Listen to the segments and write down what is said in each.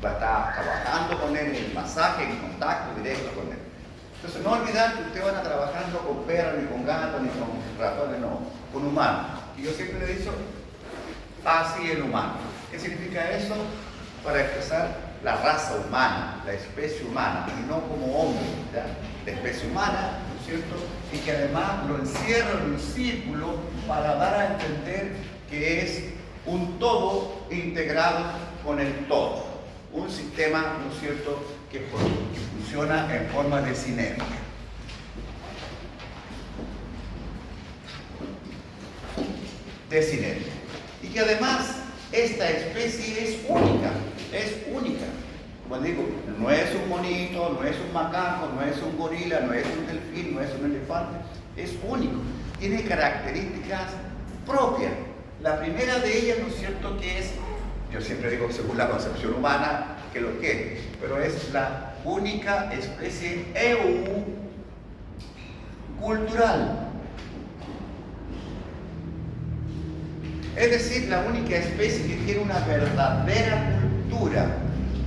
va a estar trabajando con él, en masaje, en contacto directo con él. Entonces, no olvidar que ustedes van a trabajar no con perros, ni con gatos, ni con ratones, no, con humanos. Y yo siempre le he dicho, así el humano. ¿Qué significa eso? Para expresar la raza humana, la especie humana, y no como hombre, ¿ya? La especie humana, ¿no es cierto? Y que además lo encierra en un círculo para dar a entender que es un todo integrado con el todo. Un sistema, ¿no es cierto?, que funciona en forma de sinergia. De sinergia. Y que además esta especie es única, Como digo, no es un monito, no es un macaco, no es un gorila, no es un delfín, no es un elefante, es único. Tiene características propias. La primera de ellas, ¿no es cierto?, que es, yo siempre digo según la concepción humana, que lo que es, pero es la única especie cultural. Es decir, la única especie que tiene una verdadera cultura,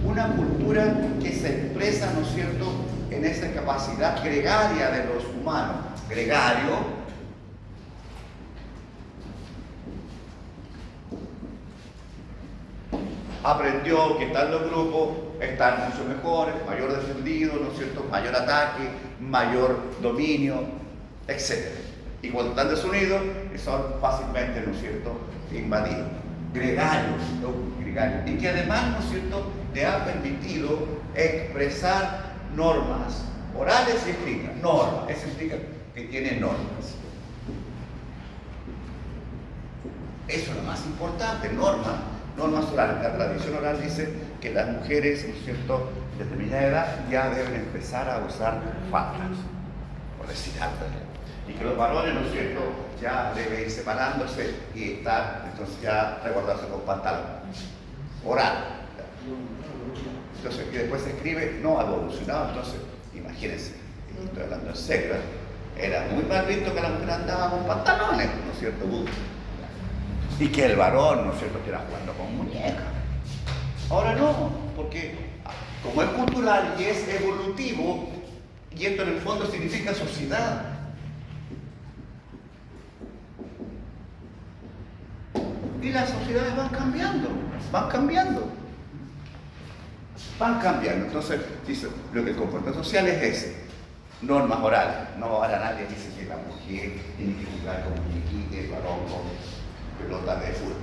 una cultura que se expresa, ¿no es cierto?, en esa capacidad gregaria de los humanos. Gregario aprendió que están los grupos, están mucho mejores, mayor defendido, ¿no es cierto?, mayor ataque, mayor dominio, etc. Y cuando están desunidos, son fácilmente, ¿no es cierto?, invadidos. Gregarios. Y que además, ¿no es cierto?, le ha permitido expresar normas orales y escritas. Normas, eso significa que tiene normas. Eso es lo más importante, normas orales. La tradición oral dice que las mujeres, ¿no es cierto?, de determinada edad ya deben empezar a usar faldas, por decir algo. Y que los varones, ¿no es cierto?, ya deben ir separándose y estar, entonces ya recordarse con pantalón. Oral. Entonces, y después se escribe, no ha evolucionado, entonces, imagínense, estoy hablando en serio, era muy mal visto que la mujer andaba con pantalones, ¿no es cierto?, y que el varón, ¿no es cierto?, que era jugando con muñecas. Ahora no, porque como es cultural y es evolutivo, y esto en el fondo significa sociedad. Y las sociedades van cambiando. Entonces, dice, lo que el comportamiento social es ese. Normas orales. No ahora nadie dice que la mujer tiene que jugar con muñequitos, el varón con pelotas de fútbol.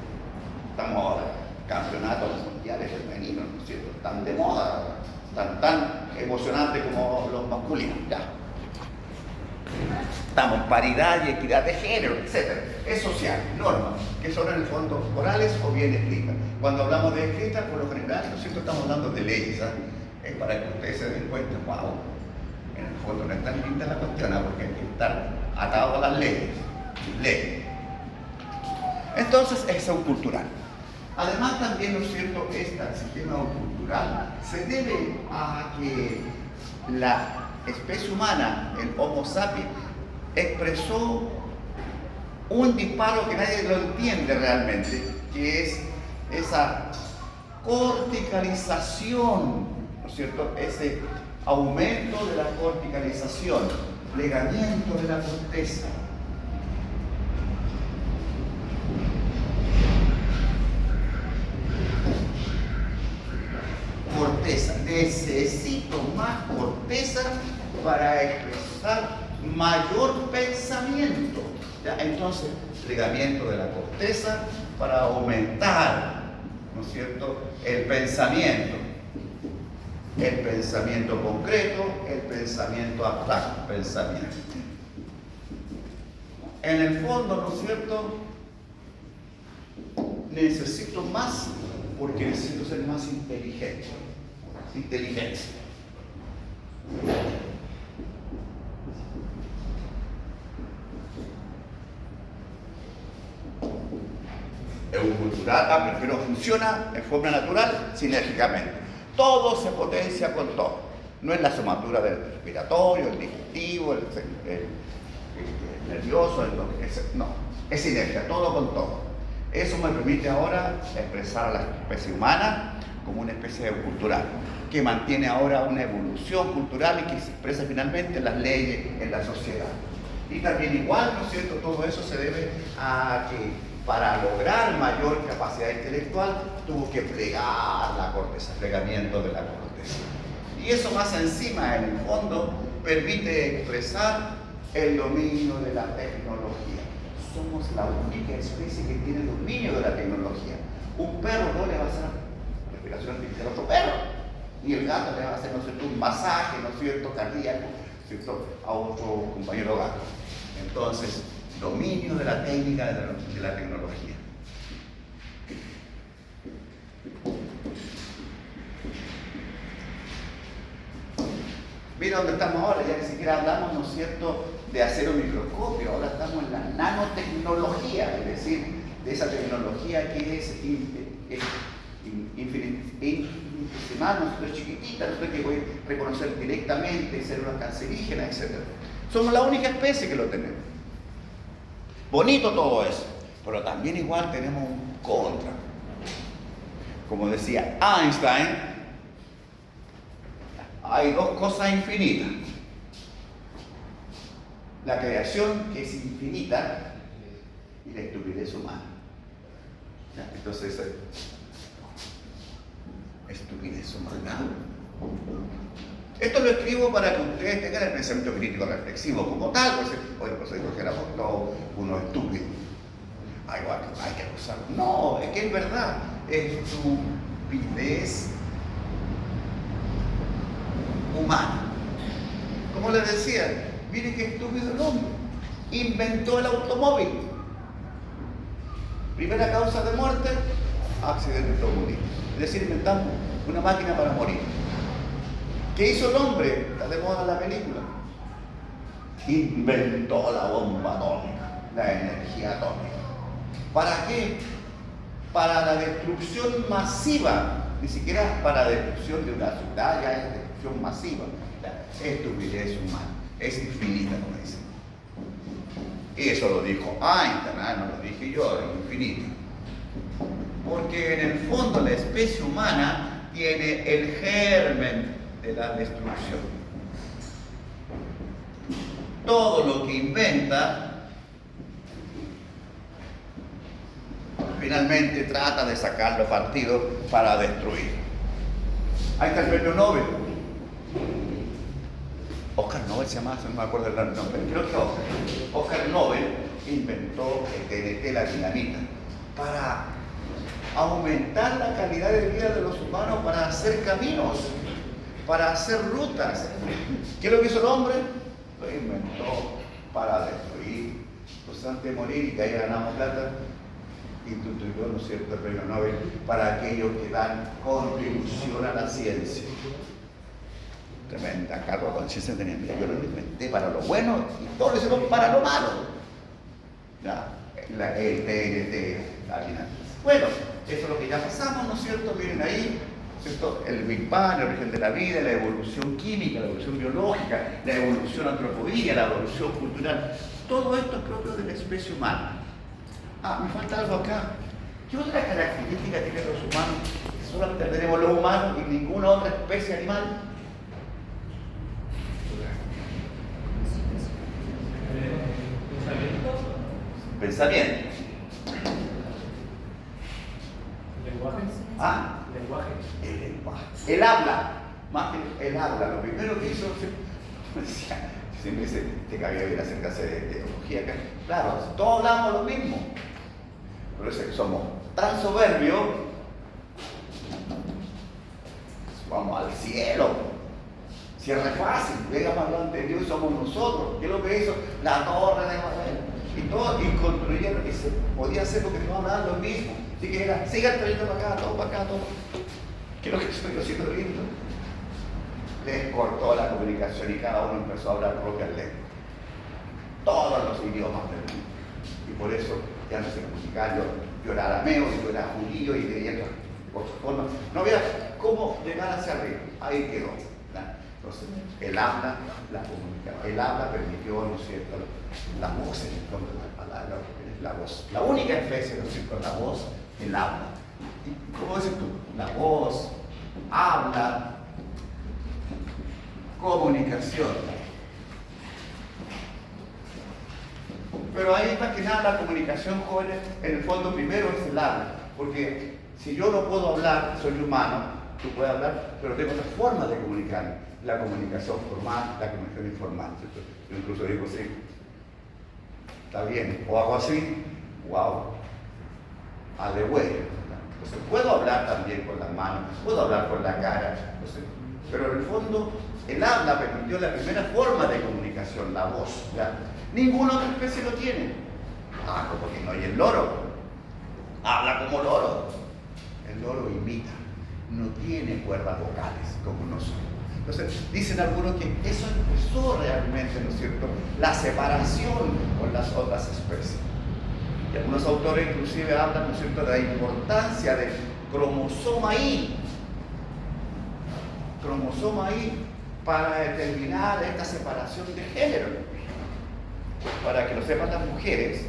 Estamos ahora, campeonatos mundiales femeninos, ¿no es cierto?, están de moda, tan emocionantes como los masculinos, ya. Estamos en paridad y equidad de género, etc. Es social, normas, que son en el fondo orales o bien escritas. Cuando hablamos de escritas, por lo general, ¿no es cierto?, estamos hablando de leyes, ¿eh? Para que ustedes se den cuenta, wow, en el fondo no es tan linda la cuestión, porque hay que estar atado a las leyes. Entonces, es cultural. Además, también, ¿no es cierto?, este sistema cultural se debe a que la especie humana, el Homo sapiens, expresó un disparo que nadie lo entiende realmente, que es esa corticalización, ¿no es cierto?, ese aumento de la corticalización, plegamiento de la corteza. Corteza, necesito más corteza para expresar mayor pensamiento. ¿Ya? Entonces, plegamiento de la corteza para aumentar, ¿no es cierto?, el pensamiento concreto, el pensamiento abstracto, En el fondo, ¿no es cierto?, necesito más porque necesito ser más inteligente. Inteligencia. Es un cultural, pero funciona en forma natural, sinérgicamente. Todo se potencia con todo. No es la somatura del respiratorio, el digestivo, el nervioso, no. Es sinergia, todo con todo. Eso me permite ahora expresar a la especie humana como una especie de cultural, que mantiene ahora una evolución cultural y que se expresa finalmente en las leyes, en la sociedad. Y también igual, ¿no es cierto?, todo eso se debe a que para lograr mayor capacidad intelectual tuvo que plegar la corteza, plegamiento de la corteza. Y eso más encima, en el fondo, permite expresar el dominio de la tecnología. Somos la única especie que tiene dominio de la tecnología. Un perro no le va a hacer respiración artificial a otro perro, ni el gato le va a hacer, ¿no es cierto?, un masaje, ¿no es cierto?, cardíaco, ¿no es cierto?, a otro compañero gato. Entonces, dominio de la técnica de la tecnología. Mira dónde estamos ahora, ya ni siquiera hablamos, ¿no es cierto?, de hacer un microscopio, ahora estamos en la nanotecnología, es decir, de esa tecnología que es infinitesimal, ¿no es chiquitita, ¿no es que puede reconocer directamente células cancerígenas, etc. Somos la única especie que lo tenemos. Bonito todo eso, pero también igual tenemos un contra. Como decía Einstein, hay dos cosas infinitas. La creación, que es infinita, y la estupidez humana. Entonces, estupidez humana. Esto lo escribo para que ustedes tengan el pensamiento crítico reflexivo como tal, pues digo que éramos todos unos estúpidos. Hay que acusarlo. No, es que es verdad. Estupidez humana. Como les decía, miren qué estúpido el hombre. Inventó el automóvil. Primera causa de muerte, accidente automovilístico. Es decir, inventamos una máquina para morir. ¿Qué hizo el hombre? Está de moda la película. Inventó la bomba atómica, la energía atómica. ¿Para qué? Para la destrucción masiva, ni siquiera para la destrucción de una ciudad, ya es destrucción masiva. La estupidez humana, es infinita, como dicen. Y eso lo dijo Einstein, no lo dije yo, es infinito. Porque en el fondo la especie humana tiene el germen de la destrucción. Todo lo que inventa finalmente trata de sacarlo partido para destruir. Ahí está el premio Nobel. Oscar Nobel se llama, no me acuerdo el nombre, creo que Oscar Nobel inventó el TNT, la dinamita, para aumentar la calidad de vida de los humanos, para hacer caminos, para hacer rutas. ¿Qué es lo que hizo el hombre? Lo inventó para destruir. Pues antes de morir y que haya ganado plata, instituyó, ¿no es cierto?, el premio Nobel para aquellos que dan contribución a la ciencia. Tremenda cargo de conciencia tenía. Mira, yo lo inventé para lo bueno y todo lo hicieron para lo malo. Ya, el TNT, la dinamita. Bueno, eso es lo que ya pasamos, ¿no es cierto? Miren ahí, ¿no es cierto?, el Big Bang, el origen de la vida, la evolución química, la evolución biológica, la evolución antropológica, la evolución cultural. Todo esto es propio de la especie humana. Ah, me falta algo acá. ¿Qué otra característica tienen los humanos? Solamente tenemos los humanos y ninguna otra especie animal. Pensamiento. ¿Lenguaje? ¿Ah? ¿Lenguaje? El lenguaje. El habla. Más que el habla. Lo primero que hizo, siempre dice que cabía bien acercarse de teología. Claro, todos hablamos lo mismo. Por eso somos tan soberbios, vamos al cielo. Si es re fácil, llegamos al ante Dios y somos nosotros. ¿Qué es lo que hizo? La torre de Babel. Y todo, y construyeron, y se podía hacer porque no hablaban lo mismo. Así que era, sigan trayendo para acá, todo para acá, todo. ¿Qué es lo que estoy haciendo lindo? Les cortó la comunicación y cada uno empezó a hablar propias lenguas. Todos los idiomas del mundo. Y por eso ya no se comunicaba. Yo era arameo, yo era judío y veía por su forma. No había cómo llegar hacia arriba. Ahí quedó. Entonces, el habla, la comunicación. El habla permitió, ¿no es cierto?, la voz, la voz. La única especie, ¿no es cierto?, la voz, el habla. ¿Cómo dices tú? La voz, habla, comunicación. Pero ahí más que nada la comunicación, jóvenes, en el fondo primero es el habla. Porque si yo no puedo hablar, soy humano, tú puedes hablar, pero tengo otra forma de comunicar. La comunicación formal, la comunicación informal. ¿Cierto? Yo incluso digo así, está bien, o hago así, wow, a de huella. Entonces puedo hablar también con las manos, puedo hablar con la cara. Entonces, pero en el fondo, el habla permitió la primera forma de comunicación, la voz. ¿Ya? Ninguna otra especie lo tiene. Ah, como que no, y el loro habla como loro. El loro imita, no tiene cuerdas vocales como nosotros. Entonces, dicen algunos que eso empezó realmente, ¿no es cierto?, la separación con las otras especies. Y algunos autores inclusive hablan, ¿no es cierto?, de la importancia del cromosoma Y. Cromosoma Y para determinar esta separación de género. Para que lo sepan las mujeres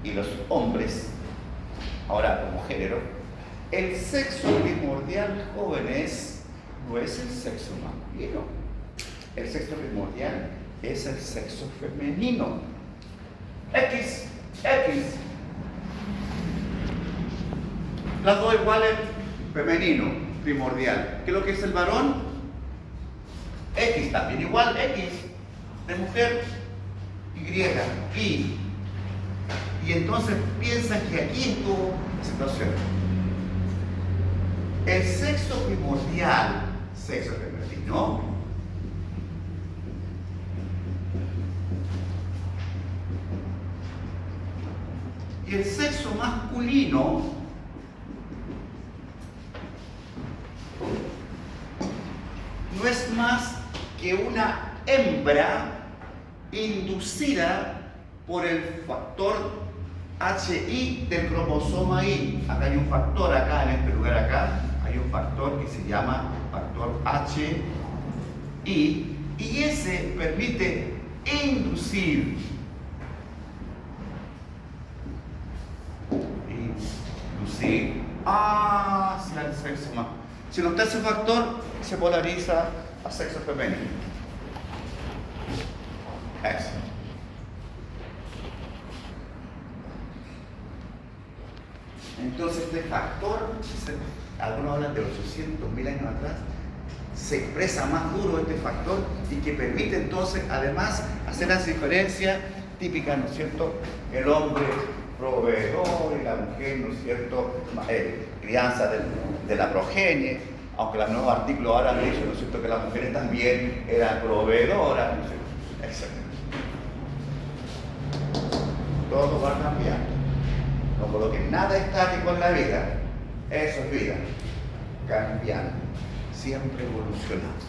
y los hombres, ahora como género, el sexo primordial, jóvenes, no es el sexo masculino. El sexo primordial es el sexo femenino. X. Las dos iguales, femenino, primordial. ¿Qué es lo que es el varón? X también igual, X de mujer, Y. Y entonces piensan que aquí estuvo la situación. El sexo primordial, sexo femenino, y el sexo masculino no es más que una hembra inducida por el factor HI del cromosoma Y. Acá hay un factor, acá en este lugar acá, hay un factor que se llama factor HI y ese permite inducir hacia el sexo masculino. Si no está ese factor, se polariza a sexo femenino. Eso. Entonces este factor, algunos hablan de los 800.000 años atrás, se expresa más duro este factor y que permite entonces además hacer las diferencias típicas, ¿no es cierto? El hombre proveedor y la mujer, ¿no es cierto?, crianza de la progenie, aunque los nuevos artículos ahora han dicho, ¿no es cierto?, que las mujeres también eran proveedoras, ¿no es cierto?, etc. Todo va cambiando. No coloquen nada estático en la vida. Eso es vida. Cambiando. Siempre evolucionando.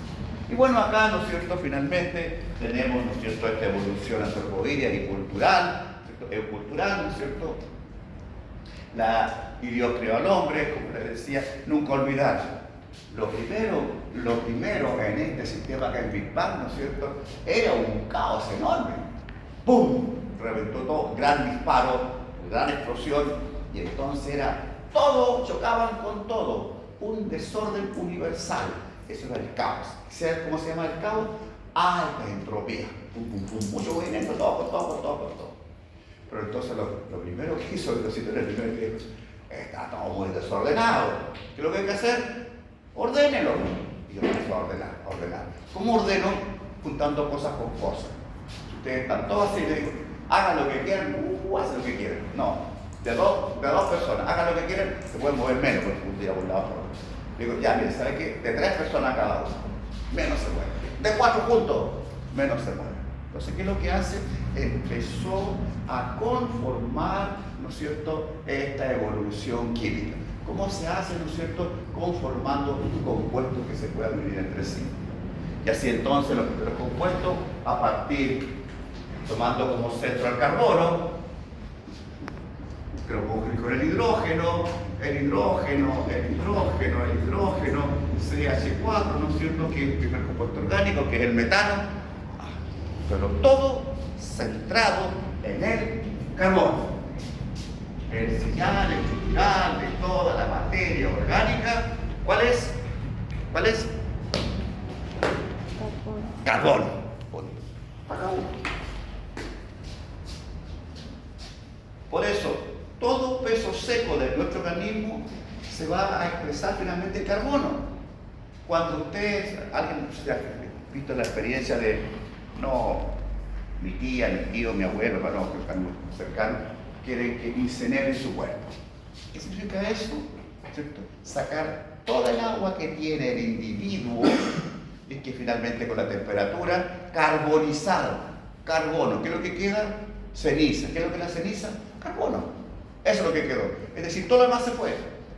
Y bueno, acá, ¿no es cierto?, finalmente tenemos, ¿no es cierto?, esta evolución antropoidea y cultural, cultural, ¿no es cierto? Y Dios creó al hombre, como les decía, nunca olvidar. Lo primero en este sistema que es Big Bang, ¿no es cierto?, era un caos enorme. ¡Pum! Reventó todo, gran disparo, gran explosión, y entonces era todo, chocaban con todo, un desorden universal. Eso era el caos. ¿Sabes cómo se llama el caos? Alta entropía. Pum, pum, pum, mucho movimiento, todo. Pero entonces lo primero que hizo el primero que dijo, está todo muy desordenado. ¿Qué es lo que hay que hacer? Ordénelo. Y yo empiezo a ordenar. ¿Cómo ordeno? Juntando cosas con cosas. Si ustedes están todos así, le digo, hagan lo que quieran, hacen lo que quieran. No, de dos personas, hagan lo que quieran, se pueden mover menos, porque un día por un lado por otro. Digo, ya, mire, ¿sabe qué? De 3 personas cada uno, menos se mueve. De 4 juntos, menos se mueve. Entonces, ¿qué es lo que hace? Empezó a conformar, ¿no es cierto?, esta evolución química. ¿Cómo se hace, ¿no es cierto?, conformando compuestos que se puedan unir entre sí? Y así entonces los compuestos, a partir, tomando como centro al carbono, pero con el hidrógeno, CH4, ¿no es cierto?, que es el primer compuesto orgánico, que es el metano, pero todo centrado en el carbono. el sillal estructural de toda la materia orgánica, ¿cuál es? ¿Cuál es? Carbono. Por eso, todo peso seco de nuestro organismo se va a expresar finalmente en carbono. Cuando alguien ha visto la experiencia de, mi tía, mi tío, mi abuelo, no, que están muy cercanos, quieren que incineren su cuerpo. ¿Qué significa eso? ¿Cierto? Sacar toda el agua que tiene el individuo y que finalmente con la temperatura carbonizar carbono. ¿Qué es lo que queda? Ceniza. ¿Qué es lo que es la ceniza? Carbono. Eso es lo que quedó. Es decir, todo lo demás se fue.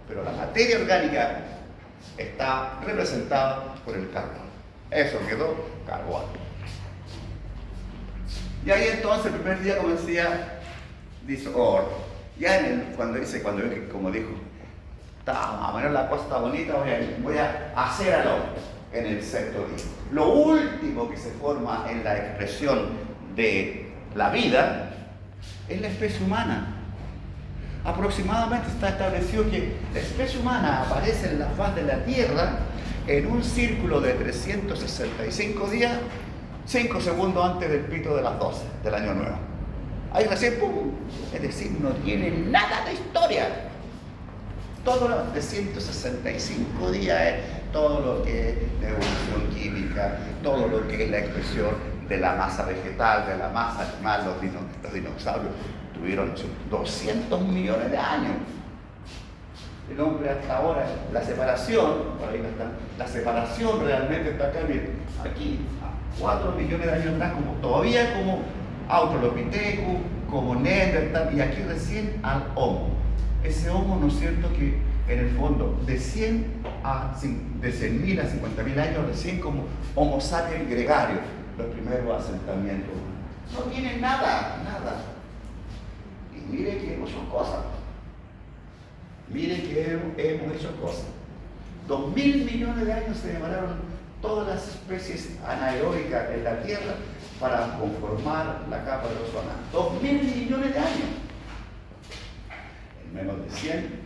Pero la materia orgánica está representada por el carbono. Eso quedó carbono. Y ahí entonces el primer día, como decía, dice, ya cuando como dijo, está más o menos la cosa está bonita, voy a hacer al hombre en el sexto día. Lo último que se forma en la expresión de la vida es la especie humana. Aproximadamente está establecido que la especie humana aparece en la faz de la Tierra en un círculo de 365 días, 5 segundos antes del pito de las 12 del año nuevo. Ahí recién, ¡pum! Es decir, no tiene nada de historia. Todo lo de 165 días es todo lo que es la evolución química, todo lo que es la expresión de la masa vegetal, de la masa animal. Los dinosaurios tuvieron 200 millones de años. El hombre hasta ahora, la separación, por ahí no está, la separación realmente está acá, miren, aquí, a 4 millones de años atrás, todavía como Australopithecus, como Neandertal, y aquí recién al Homo. Ese Homo, ¿no es cierto?, que en el fondo de 100.000 a 50.000 años recién como Homo sapiens gregario, los primeros asentamientos. No tienen nada. Y mire que hemos hecho cosas. Miren que hemos hecho cosas. 2.000 millones de años se demoraron todas las especies anaeróbicas en la Tierra para conformar la capa de ozono. 2.000 millones de años. En menos de 100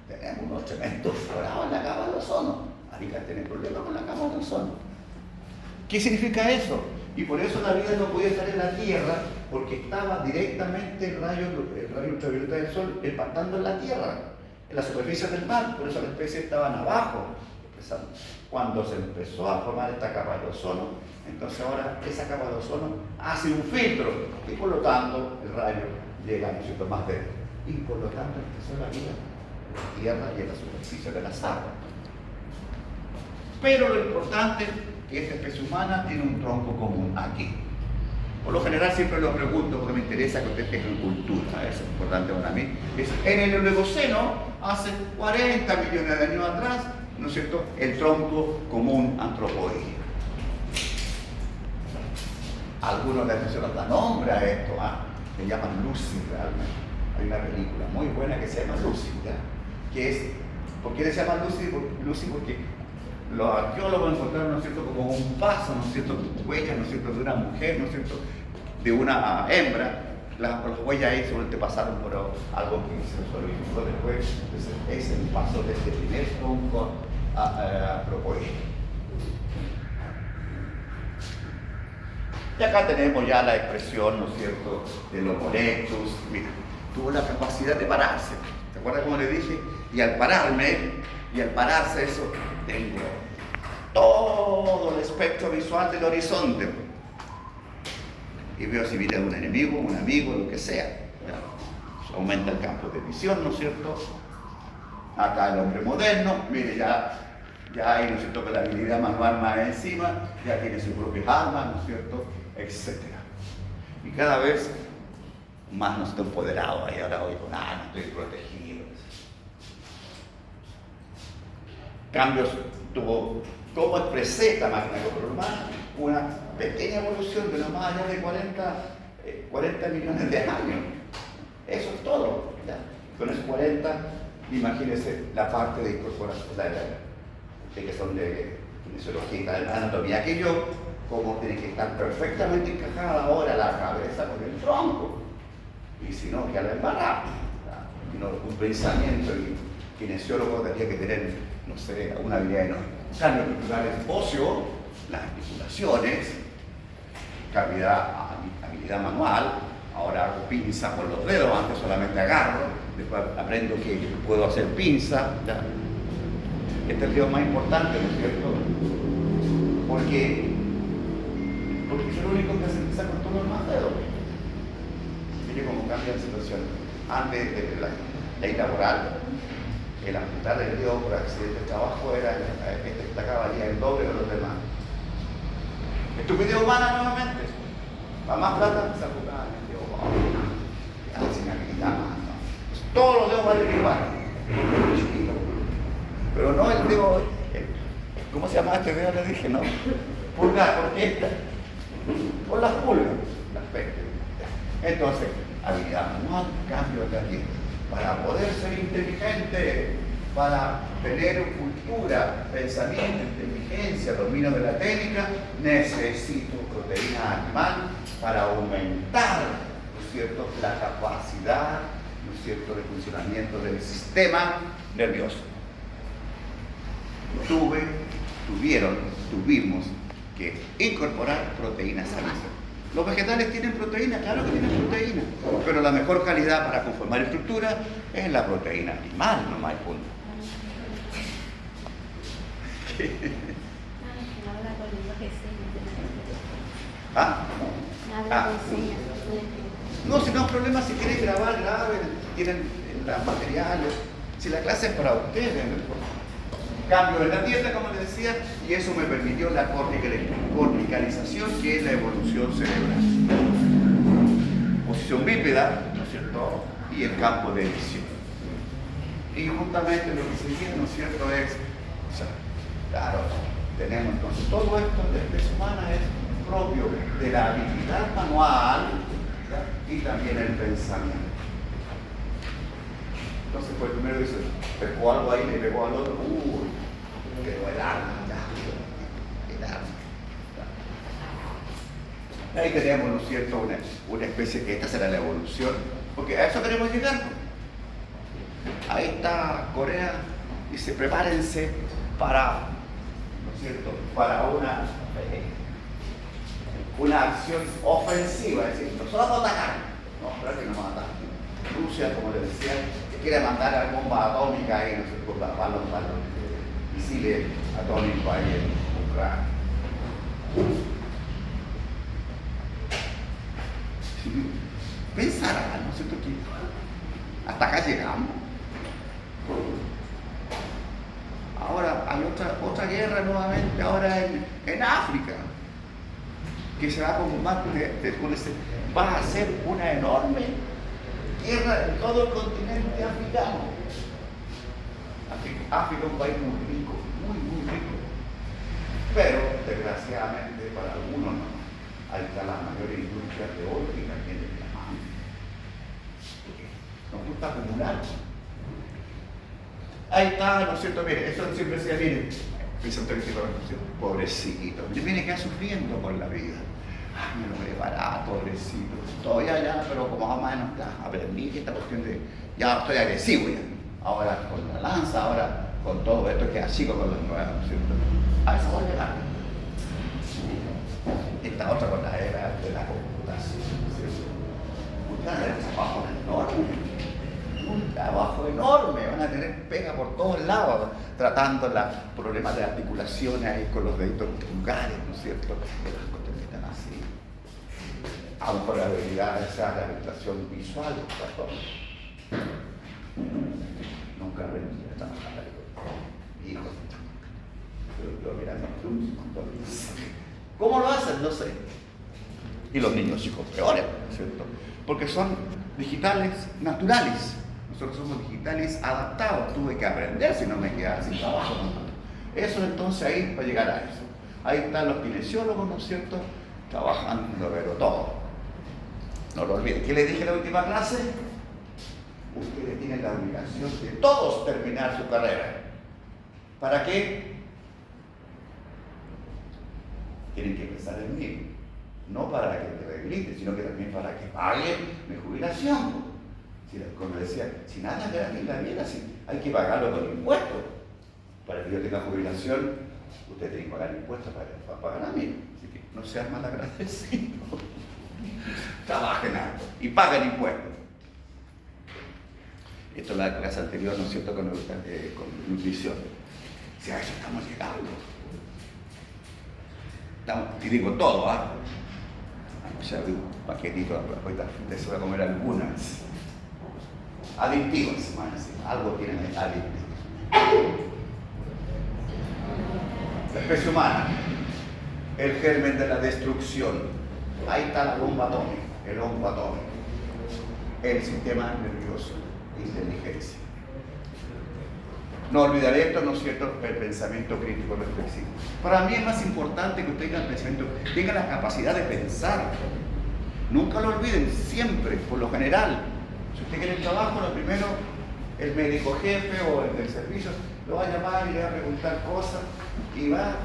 tenemos unos tremendos forados en la capa de ozono. Arica tiene problemas con la capa de ozono. ¿Qué significa eso? Y por eso la vida no podía estar en la Tierra, porque estaba directamente el rayo ultravioleta del Sol impactando en la Tierra, en la superficie del mar. Por eso las especies estaban abajo. Cuando se empezó a formar esta capa de ozono, entonces ahora esa capa de ozono hace un filtro y por lo tanto el rayo llega a un sitio más débil. Y por lo tanto empezó la vida en la Tierra y en la superficie de las aguas. Pero lo importante es que esta especie humana tiene un tronco común aquí. Por lo general siempre lo pregunto porque me interesa que usted tenga cultura, eso es importante para mí. En el Oligoceno, hace 40 millones de años atrás, ¿no es cierto?, el tronco común antropoide. Algunos de ellos dan nombre a esto, se llaman Lucy realmente. Hay una película muy buena que se llama Lucy, ¿ya? Que es, ¿por qué se llama Lucy? Porque los arqueólogos encontraron, ¿no es cierto?, como un vaso, ¿no es cierto?, huellas, ¿no es cierto?, de una mujer, ¿no es cierto?, de una hembra. Las huellas ahí seguramente pasaron por algo que se solidificó después. Entonces, es el paso de este primer tronco antropoide. Y acá tenemos ya la expresión, ¿no es cierto?, del Homo erectus. Mira, tuvo la capacidad de pararse. ¿Te acuerdas cómo le dije? Y al pararse eso, tengo todo el espectro visual del horizonte. Y veo si viene un enemigo, un amigo, lo que sea. ¿Ya? Aumenta el campo de visión, ¿no es cierto? Acá el hombre moderno, mire, ya hay, ¿no es cierto?, con la habilidad manual más encima, ya tiene sus propias armas, ¿no es cierto?, etcétera. Y cada vez más no estoy empoderado, ahí ahora hoy con armas, estoy protegido. Cambios tuvo, como expresé esta máquina humana, una pequeña evolución de no más allá de 40 millones de años. Eso es todo. ¿Ya? Con esos 40, imagínense la parte de incorporación, que son de kinesiología, de anatomía, que yo, como tiene que estar perfectamente encajada ahora la cabeza con el tronco. Y si no, que a la embarrada. un pensamiento y kinesiólogo tendría que tener, no sé, una habilidad enorme. Cambio estructural es ocio, las articulaciones, habilidad manual, ahora hago pinza con los dedos, antes solamente agarro, después aprendo que puedo hacer pinza. ¿Ya? Este es el dedo más importante, ¿no es cierto? Porque es el único que se empieza con todos los más dedos. Mire cómo cambia la situación. Antes de la ley laboral, el amputar el dedo por accidente de trabajo era valía el doble de los demás. Estupidez humana nuevamente. Para más plata se amputaban el dedo. Sin habilidad más. ¿No? Pues todos los dedos valen igual. Pero no el dedo. ¿Cómo se llama este dedo? Le dije, ¿no? Pulgar, ¿por qué? Por las pulgas. Las peste. Entonces, habilidad manual, cambio de aquí. Para poder ser inteligente, para tener cultura, pensamiento, inteligencia, dominio de la técnica, necesito proteína animal para aumentar, ¿no es cierto?, la capacidad, ¿no es cierto?, de funcionamiento del sistema nervioso. Tuvimos que incorporar proteínas sanas. Los vegetales tienen proteína, claro que tienen proteína, pero la mejor calidad para conformar estructura es la proteína animal, no más punto. ¿Ah? No, si no hay problema, si quieren grabar, graben, tienen los materiales. Si la clase es para ustedes, cambio en la dieta, como les decía, y eso me permitió la corticalización, que es la evolución cerebral. Posición bípeda, ¿no es cierto? Y el campo de visión. Y justamente lo que seguía, ¿no es cierto?, es, o sea, claro, tenemos entonces todo esto de la especie humana es propio de la habilidad manual, ¿ya?, y también el pensamiento. Entonces, pues primero dice, pegó algo ahí, le pegó al otro, quedó el arma, ya, el arma. Ya. Ahí tenemos, ¿no es cierto?, una especie que esta será la evolución, porque a eso queremos llegar. Ahí está Corea, dice, prepárense para, ¿no es cierto?, para una acción ofensiva, es decir, nosotros vamos a atacar, no, pero que no vamos a atacar. Rusia, como les decía, que quiere mandar a bomba atómica ahí, no sé, por los misiles atómicos ahí en Ucrania. Pensarán, ¿no es cierto?, que hasta acá llegamos. Ahora hay otra guerra nuevamente, ahora en África, que se va a conformar, va a ser una enorme guerra en todo el continente africano. África es un país muy rico, muy rico. Pero, desgraciadamente, para algunos no. Ahí están las mayores industrias de oro y también de diamantes. Nos gusta acumular. Ahí está, ¿no es cierto? Mire, eso siempre se viene. Pobrecito. Viene que sufriendo por la vida. Ay, me lo voy a parar, pobrecito. Todavía ya, pero como más o menos ya aprendí que esta cuestión de. Ya estoy agresivo ya. Ahora con la lanza, ahora con todo esto que así con los nuevos, ¿no es cierto? A eso voy a llegar. Esta otra con la era de la computación, ¿no es cierto? Un trabajo enorme. Un trabajo enorme, van a tener pega por todos lados, tratando los problemas de articulaciones ahí con los deditos pulgares, ¿no es cierto? Las cuestiones que están así. Aún con la habilidad de esa rehabilitación visual, ¿no? Nunca aprendí a trabajar ahí. Hijo, pero mirando ¿cómo lo hacen? No sé. Y los niños chicos peores, ¿no es cierto? Porque son digitales naturales. Nosotros somos digitales adaptados. Tuve que aprender si no me quedaba sin trabajo. Eso entonces ahí para llegar a eso. Ahí están los kinesiólogos, ¿no es cierto? Trabajando, pero todo. No lo olviden. ¿Qué les dije en la última clase? Ustedes tienen la obligación de todos terminar su carrera. ¿Para qué? Tienen que pensar en mí. No para que te rehabilite, sino que también para que paguen mi jubilación. Como decía, si nada es gratis en la vida, hay que pagarlo con impuestos. Para que yo tenga jubilación, usted tiene que pagar impuestos para pagar a mí. Así que no sean malagradecidos. Trabajen algo y paguen impuestos. Esto es la clase anterior, ¿no es cierto?, con nutrición. Si a eso estamos llegando. Y digo todo, ¿ah? Ya vi un paquetito, ahorita se va a comer algunas. Adictivas, algo tienen adictivo. La especie humana, el germen de la destrucción. Ahí está la bomba atómica, el hongo atómico, el sistema nervioso, inteligencia. No olvidaré esto, ¿no es cierto?, el pensamiento crítico reflexivo. Para mí es más importante que usted tenga el pensamiento, tenga la capacidad de pensar. Nunca lo olviden, siempre, por lo general. Si usted quiere el trabajo, lo primero, el médico jefe o el del servicio lo va a llamar y le va a preguntar cosas y va,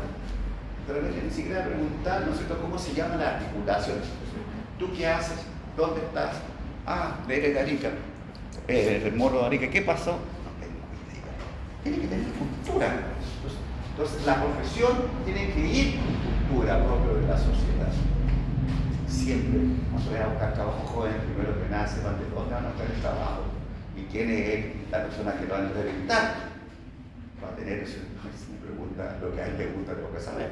de repente ni siquiera preguntar, ¿no es cierto?, cómo se llama la articulación. ¿Tú qué haces? ¿Dónde estás? Ah, eres de Arica, el Morro de Arica. ¿Qué pasó? No tengo idea. Tiene que tener cultura. Entonces la profesión tiene que ir cultura propia de la sociedad. Siempre, cuando vayan a buscar trabajo joven, primero que nada, sepan de dónde van a buscar el trabajo y quién es la persona que lo van a entrevistar. Va a tener eso, me pregunta lo que a él le gusta, tengo que saber.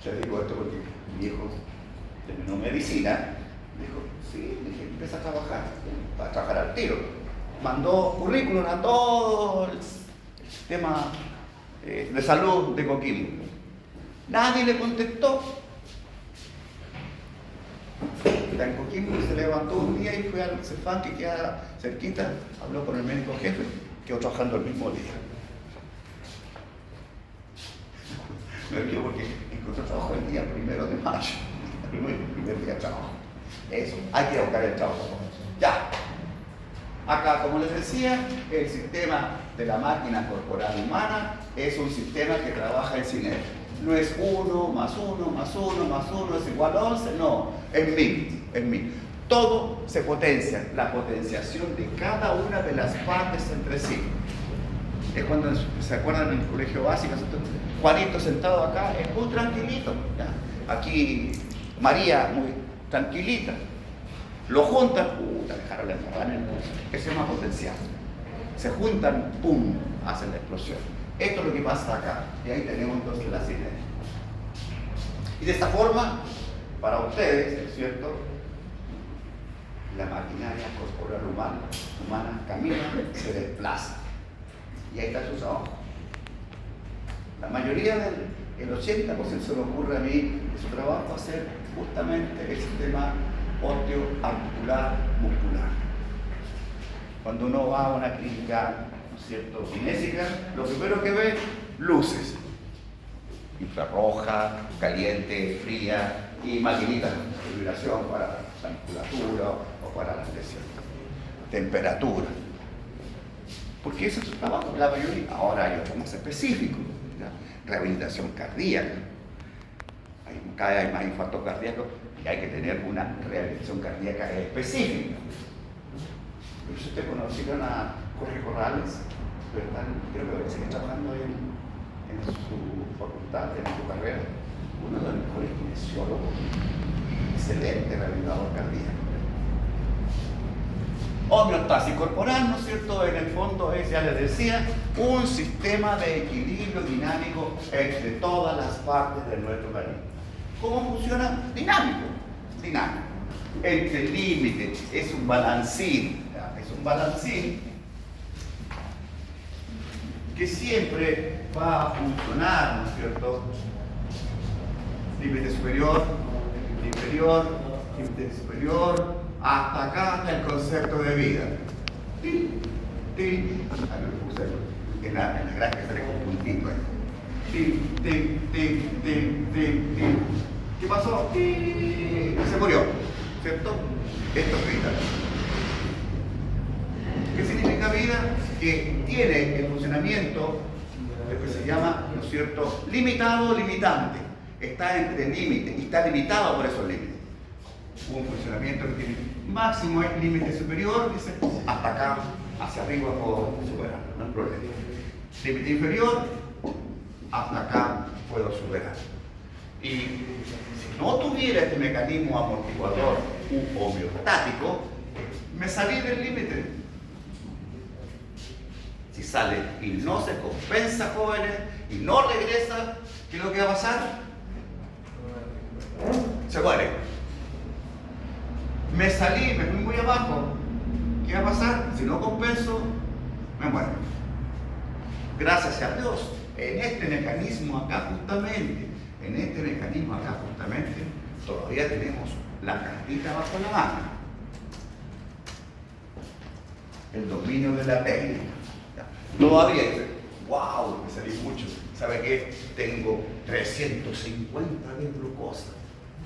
Yo digo esto porque mi hijo terminó medicina, dijo, sí, dije, empieza a trabajar, va a trabajar al tiro. Mandó currículum a todo el sistema de salud de Coquimbo. Nadie le contestó. Está en Coquimbo y se levantó un día y fue al Cefán, que queda cerquita, habló con el médico jefe, quedó trabajando el mismo día. Me río porque encontró trabajo el día 1 de mayo, el primer día de trabajo. Eso, hay que buscar el trabajo. Ya. Acá, como les decía, el sistema de la máquina corporal humana es un sistema que trabaja en sinergia. No es 1 más 1 más 1 más 1 es igual a 11, no, es 1000. Todo se potencia, la potenciación de cada una de las partes entre sí. Es cuando, ¿se acuerdan en el colegio básico? Juanito sentado acá es muy tranquilito. ¿Ya? Aquí María muy tranquilita. Lo juntan, dejaron la embarrada en el curso. Eso es más potencial. Se juntan, ¡pum!, hacen la explosión. Esto es lo que pasa acá. Y ahí tenemos entonces la sinergia. Y de esta forma, para ustedes, ¿es cierto?, la maquinaria corporal humana camina, se desplaza. Y ahí están sus ojos. La mayoría el 80% se me ocurre a mí de su trabajo hacer justamente el sistema osteoarticular muscular. Cuando uno va a una clínica, ¿no es cierto?, kinésica, lo primero que ve, luces. Infrarroja, caliente, fría y maquinitas de vibración para la musculatura o para la presión. Temperatura. Porque ese es su trabajo, la mayoría. Ahora hay otro más específico, ¿ya? Rehabilitación cardíaca. Cada vez hay más infartos cardíacos y hay que tener una rehabilitación cardíaca específica. Pero si ustedes conocieron a Jorge Corrales, creo que sigue trabajando en su facultad, en su carrera, uno de los mejores kinesiólogos, excelente rehabilitador cardíaco. Homeostasis corporal, ¿no es cierto?, en el fondo es, ya les decía, un sistema de equilibrio dinámico entre todas las partes de nuestro organismo. ¿Cómo funciona? Dinámico. Entre límites, es un balancín, que siempre va a funcionar, ¿no es cierto? Límite superior, inferior, límite superior, hasta acá está el concepto de vida. En la gráfica sale con un puntito ahí. ¿Qué pasó? Se murió, ¿cierto? Esto es vida. ¿Qué significa vida? Que tiene el funcionamiento, lo que se llama, ¿no es cierto?, limitado o limitante. Está entre límites y está limitado por esos límites. Un funcionamiento que tiene máximo hay límite superior, dice, hasta acá, hacia arriba puedo superar, no hay problema. Límite inferior, hasta acá puedo superar. Y si no tuviera este mecanismo amortiguador u homeostático, me salí del límite. Si sale y no se compensa, jóvenes, y no regresa, ¿qué es lo que va a pasar? Se muere. Me salí, me fui muy abajo. ¿Qué va a pasar? Si no compenso, me muero. Gracias a Dios, en este mecanismo acá justamente, todavía tenemos la cartita bajo la mano. El dominio de la técnica. Todavía dice, wow, me salí mucho. ¿Sabe qué? Tengo 350 de glucosa.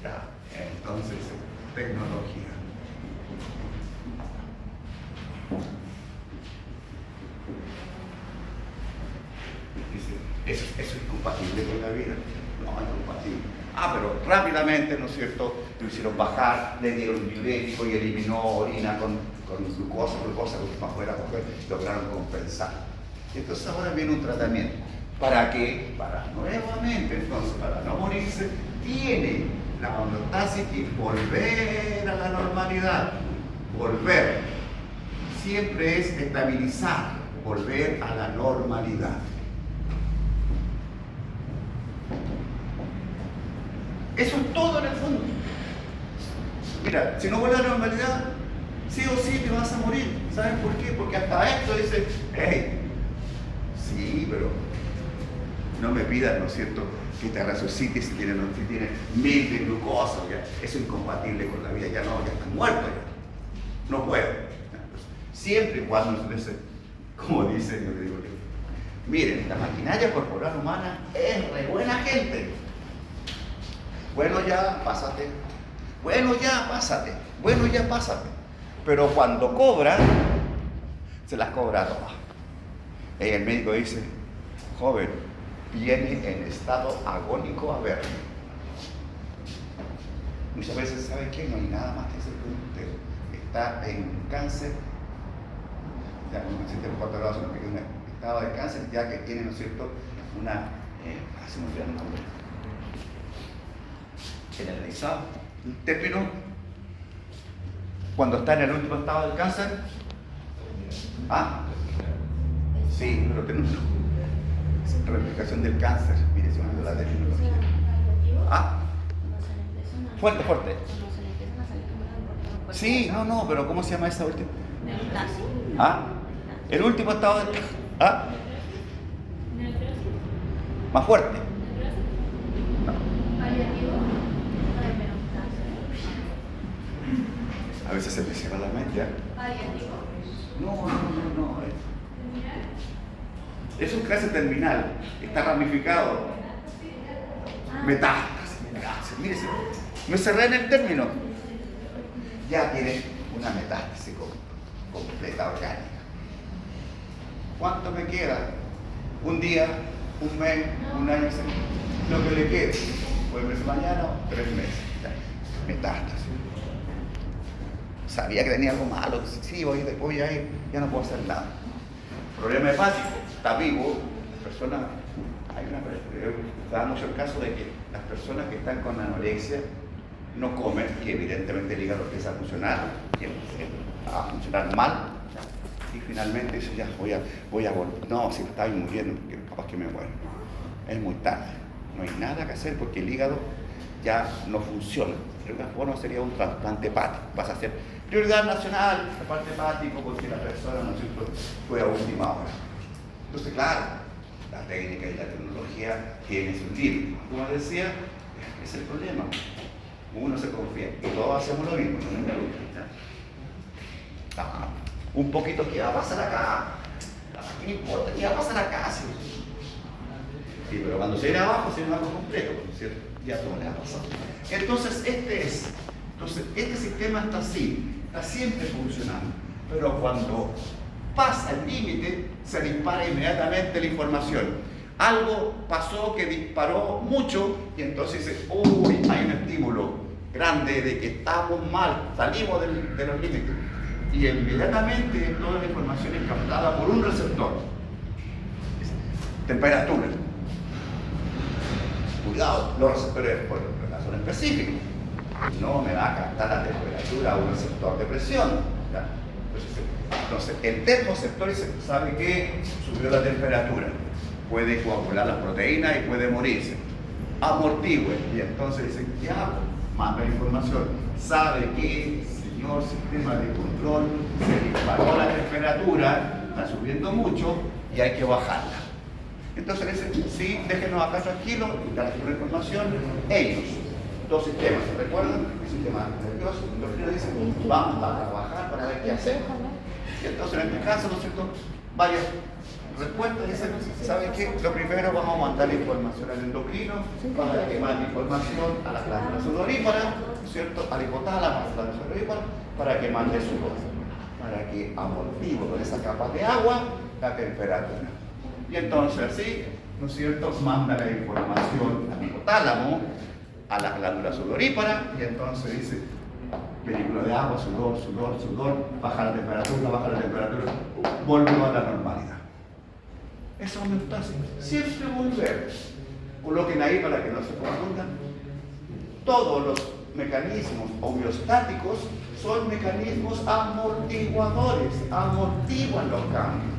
Ya, entonces, tecnología. Dice, eso es compatible con la vida. No, es compatible. Pero rápidamente, ¿no es cierto? Lo hicieron bajar, le dieron diurético y eliminó orina con glucosa que para afuera, lograron compensar. Y entonces ahora viene un tratamiento. ¿Para qué? Para nuevamente, entonces, para no morirse, tiene la homeostasis que volver a la normalidad. Volver. Siempre es estabilizar, volver a la normalidad. Eso es todo en el fondo. Mira, si no vuelve a la normalidad, sí o sí te vas a morir. ¿Saben por qué? Porque hasta esto dice, hey, sí, pero no me pidas, ¿no es cierto?, que te resucites si tienes 1000 de glucosa. Ya. Eso es incompatible con la vida, ya estás muerto ya. No puedo. Siempre y cuando, como dice, yo le digo, miren, la maquinaria corporal humana es re buena gente. Bueno, ya, pásate. Bueno, ya, pásate. Bueno, ya, pásate. Pero cuando cobra, se las cobra todas. Y el médico dice, joven, viene en estado agónico a verme. Muchas veces, ¿sabe qué? No hay nada más que hacer con usted. Está en cáncer, ya no existe el 4 grados, sino que es un estado de cáncer, ya que tiene, ¿no es cierto?, se me olvidó el nombre. Generalizado. Un término, cuando está en el último estado del cáncer. Sí, pero tenemos replicación del cáncer. Mire, se me olvidó la terminología. Fuerte. Sí, no, pero ¿cómo se llama esa última? El último estado del cáncer. Más fuerte. A veces se me cierra la mente. No. Es un cáncer terminal. Está ramificado. Metástasis. Mire, me cerré en el término. Ya tiene una metástasis completa, orgánica. ¿Cuánto me queda? ¿Un día? ¿Un mes? ¿Un año? Lo que le quede. ¿Vuelves mañana? 3 meses. Metástasis. Sabía que tenía algo malo. Sí, voy a ir. Ya no puedo hacer nada. Problema hepático. Está vivo. La persona. Da mucho el caso de que las personas que están con anorexia no comen y evidentemente el hígado empieza a funcionar. A funcionar mal. Y finalmente dice, ya voy a volver. No, si me estaba muriendo, porque capaz que me muero. Es muy tarde. No hay nada que hacer porque el hígado ya no funciona. De alguna forma sería un trasplante hepático. Vas a hacer prioridad nacional, trasplante hepático, porque la persona, ¿no es cierto?, fue a última hora. Entonces, claro, la técnica y la tecnología tienen su límite. Como decía, ese es el problema. Uno se confía y todos hacemos lo mismo. Un poquito que va a pasar acá. No importa, ¿qué va a pasar acá? Sí, pero cuando se viene abajo, se viene abajo completo, ¿no es cierto? Ya todo le ha pasado. Entonces, este sistema está así, está siempre funcionando. Pero cuando pasa el límite, se dispara inmediatamente la información. Algo pasó que disparó mucho y entonces dice, uy, hay un estímulo. grande de que estamos mal, salimos de los límites. Y inmediatamente toda la información es captada por un receptor. Temperatura. Cuidado, los receptores son específicos. No me va a captar la temperatura a un receptor de presión. ¿Ya? Entonces, el termoreceptor sabe que subió la temperatura. Puede coagular las proteínas y puede morirse. Amortigüe. Y entonces dice, ya, manda información. Sabe que, señor sistema de control, se disparó la temperatura, está subiendo mucho y hay que bajarla. Entonces le dicen, sí, déjenos acá tranquilos, darles una información. Ellos, dos sistemas, ¿se recuerdan? El sistema nervioso, el endocrino dice, vamos a trabajar para ver qué hacer. Y entonces en este caso, ¿no es cierto? Varias respuestas dicen, ¿saben qué? Lo primero vamos a mandar la información al endocrino para que mande información a la glándula sudorípara, ¿no es cierto? Al hipotálamo, a la glándula sudorípara, para que mande su voz, para que amortigue con esa capa de agua la temperatura. Y entonces así, ¿no es cierto?, manda la información al hipotálamo, a la glándula sudorípara, y entonces dice, película de agua, sudor, baja la temperatura, volvió a la normalidad. Esa homeostasis, siempre volver. Coloquen ahí para que no se confundan. Todos los mecanismos homeostáticos son mecanismos amortiguadores, amortiguan los cambios.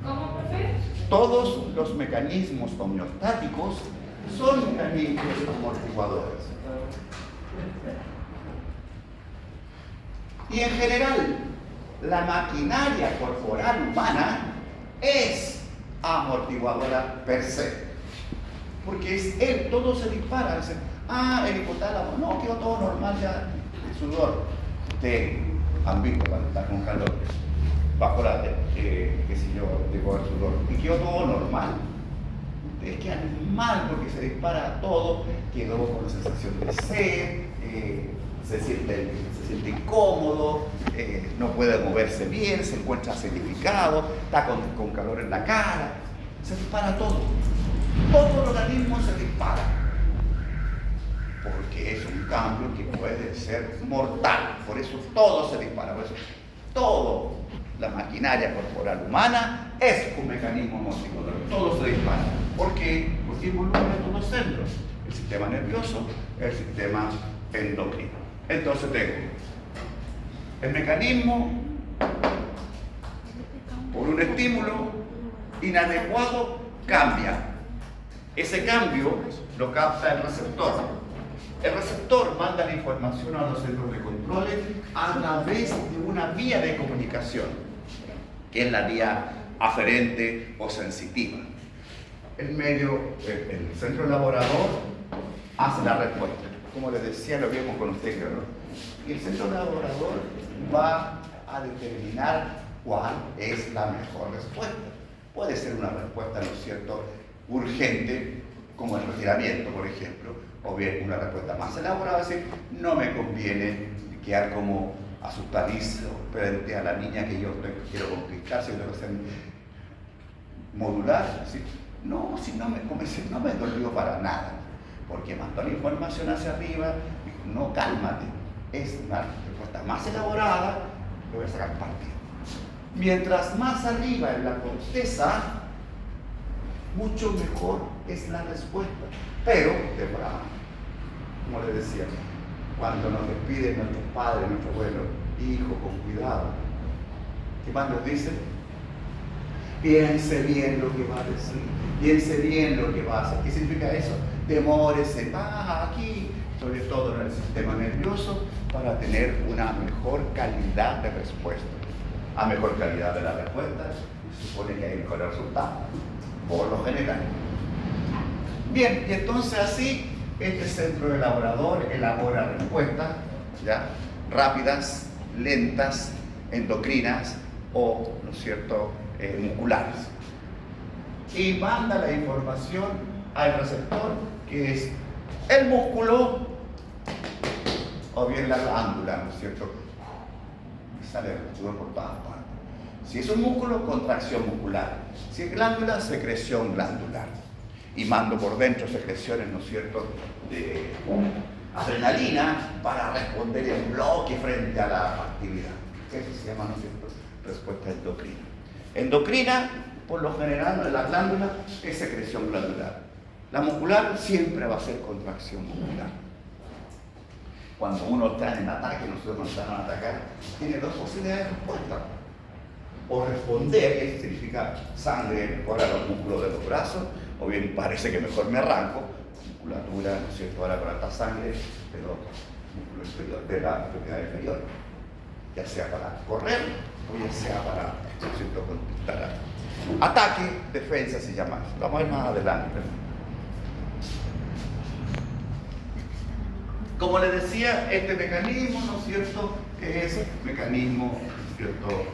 ¿Cómo, profe? Todos los mecanismos homeostáticos son mecanismos amortiguadores. Y en general, la maquinaria corporal humana es amortiguadora per se. Porque todo se dispara. Dicen, el hipotálamo, no, quedó todo normal ya, el sudor. Ustedes han visto cuando está con calor, bajo la, qué sé yo, de el sudor, y quedó todo normal. Ustedes quedan mal porque se dispara todo, quedó con la sensación de sed, se siente incómodo, no puede moverse bien, se encuentra acidificado, está con calor en la cara, se dispara todo. Todo el organismo se dispara, porque es un cambio que puede ser mortal, por eso todo se dispara, por eso toda la maquinaria corporal humana es un mecanismo amortiguador, todo se dispara. ¿Por qué? Porque involucra todos los centros, el sistema nervioso, el sistema endocrino. Entonces tengo el mecanismo por un estímulo inadecuado cambia. Ese cambio lo capta el receptor. El receptor manda la información a los centros de control a través de una vía de comunicación, que es la vía aferente o sensitiva. El centro elaborador hace la respuesta. Como les decía, lo vimos con ustedes, ¿no? Y el centro elaborador va a determinar cuál es la mejor respuesta. Puede ser una respuesta, ¿no es cierto?, urgente, como el retiramiento, por ejemplo, o bien una respuesta más elaborada, es decir, no me conviene quedar como asustadizo frente a la niña que yo quiero conquistar, si yo tengo que ser modular, ¿sí? No, si no me dolió para nada, porque mandó la información hacia arriba, dijo, no, cálmate, es una respuesta más elaborada, le voy a sacar partido. Mientras más arriba en la corteza, mucho mejor es la respuesta, pero temprano. Como les decía, cuando nos despiden nuestros padres, nuestro abuelo, hijo, con cuidado, ¿qué más nos dicen? Piense bien lo que va a decir, piense bien lo que va a hacer. ¿Qué significa eso? Demórese más aquí, sobre todo en el sistema nervioso, para tener una mejor calidad de respuesta. A mejor calidad de la respuesta, se supone que hay mejor resultado, por lo general. Bien, y entonces así, este centro elaborador elabora respuestas, ¿ya?, rápidas, lentas, endocrinas o, ¿no es cierto?, musculares. Y manda la información al receptor, que es el músculo o bien la glándula, ¿no es cierto? Y sale el sudor por todas partes. Si es un músculo, contracción muscular. Si es glándula, secreción glandular. Y mando por dentro secreciones, ¿no es cierto?, adrenalina para responder en bloque frente a la actividad. Eso se llama, ¿no es cierto?, respuesta endocrina. Endocrina, por lo general, en la glándula es secreción glandular. La muscular siempre va a ser contracción muscular. Cuando uno está en ataque, nosotros nos están a atacar, tiene dos posibilidades de respuesta. O responder, que significa sangre para los músculos de los brazos, o bien parece que mejor me arranco, musculatura, ¿no es cierto?, ahora con alta sangre de los músculos inferiores, de la extremidad inferior, ya sea para correr o ya sea para, ¿no es cierto?, contestar algo. Ataque, defensa se llama. Vamos a ver más adelante. Como les decía, este mecanismo, ¿no es cierto?, que es mecanismo, ¿no es cierto?,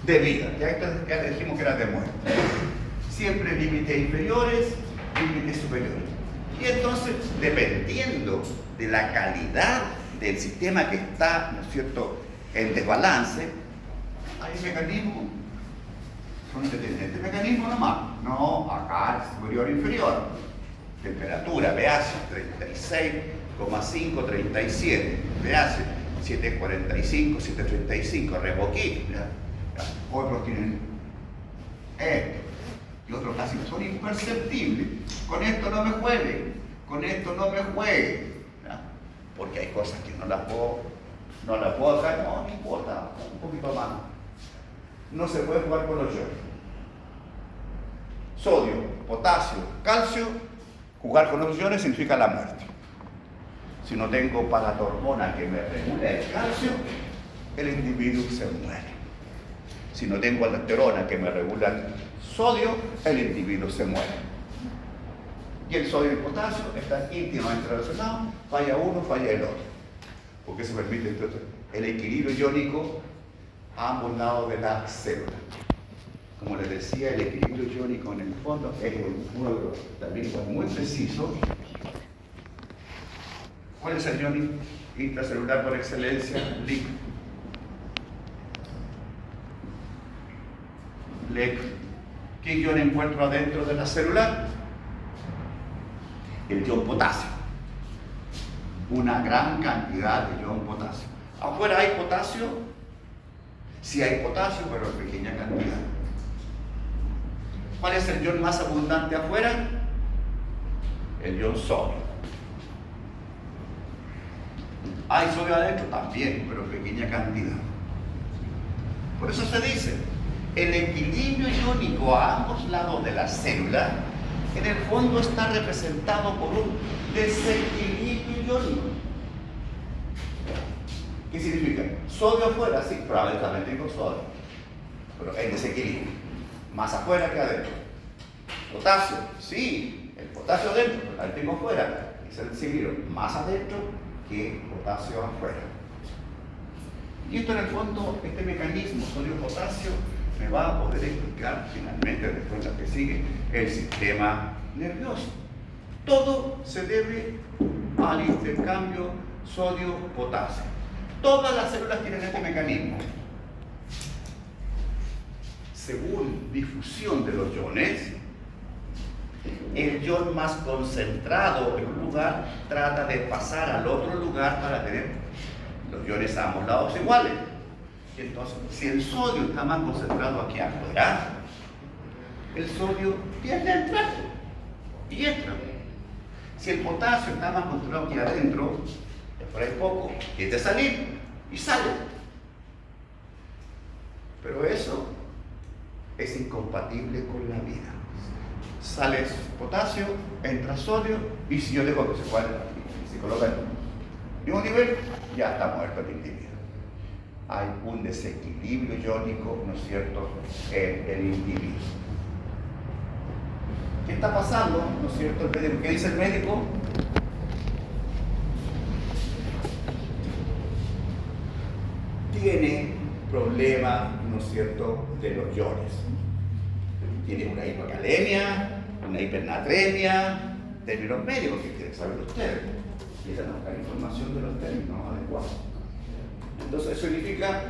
de vida. Ya dijimos que era de muerte. Siempre límites inferiores, límites superiores. Y entonces, dependiendo de la calidad del sistema que está, ¿no es cierto?, en desbalance, hay mecanismos, son este mecanismo nomás, no acá superior e inferior. Temperatura, pH 36,5, 37, pH 7,45, 7,35, revoquí. Otros tienen esto y otros casi son imperceptibles. Con esto no me juegue, con esto no me juegue, ¿no? Porque hay cosas que no las puedo hacer, no importa, un poquito más. No se puede jugar con los iones. Sodio, potasio, calcio, jugar con los iones significa la muerte. Si no tengo paratormona que me regule el calcio, el individuo se muere. Si no tengo aldosterona que me regula el sodio, el individuo se muere. Y el sodio y el potasio están íntimamente relacionados, falla uno, falla el otro. Porque se permite entonces el equilibrio iónico a ambos lados de la célula. Como les decía, el equilibrio iónico en el fondo es uno de los también muy preciso. ¿Cuál es el ion intracelular por excelencia? LEC. ¿Qué ion encuentro adentro de la célula? El ion potasio. Una gran cantidad de ion potasio. ¿Afuera hay potasio? Sí hay potasio, pero en pequeña cantidad. ¿Cuál es el ion más abundante afuera? El ion sodio. ¿Hay sodio adentro? También, pero en pequeña cantidad. Por eso se dice, el equilibrio iónico a ambos lados de la célula, en el fondo está representado por un desequilibrio iónico. ¿Qué significa? Sodio afuera, sí, probablemente también tengo sodio, pero hay desequilibrio. Más afuera que adentro. Potasio, sí, el potasio adentro, pero también tengo afuera. Es el desequilibrio más adentro que potasio afuera. Y esto en el fondo, este mecanismo sodio-potasio, me va a poder explicar finalmente, después de lo que sigue, el sistema nervioso. Todo se debe al intercambio sodio-potasio. Todas las células tienen este mecanismo. Según difusión de los iones, el ion más concentrado en un lugar trata de pasar al otro lugar para tener los iones a ambos lados iguales. Entonces, si el sodio está más concentrado aquí afuera, el sodio tiende a entrar y entra. Si el potasio está más concentrado aquí adentro, por ahí poco, tiende a salir y sale. Pero eso es incompatible con la vida. Sale potasio, entra sodio, y si yo dejo que se coloca en el mismo nivel, ya está muerto el individuo. Hay un desequilibrio iónico, ¿no es cierto?, en el individuo. ¿Qué está pasando, no es cierto? ¿Qué dice el médico? Tiene problemas, ¿no es cierto?, de los iones. Tiene una hipocalemia, una hipernatremia, términos médicos que quieren saber ustedes. Quieren buscar información de los términos adecuados. Entonces eso significa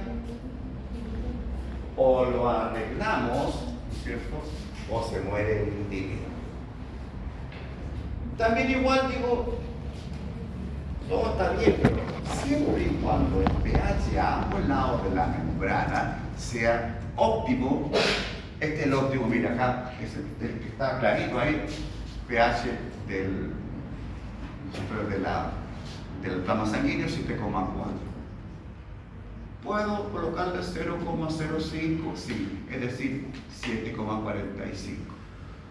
o lo arreglamos, ¿cierto?, o se muere el individuo. También igual digo, todo está bien, pero siempre y cuando el pH a ambos lados de la membrana sea óptimo. Este es el óptimo, mira acá, es el que está clarito ahí, pH del plasma sanguíneo 7,4. ¿Puedo colocarle 0,05? Sí, es decir, 7,45.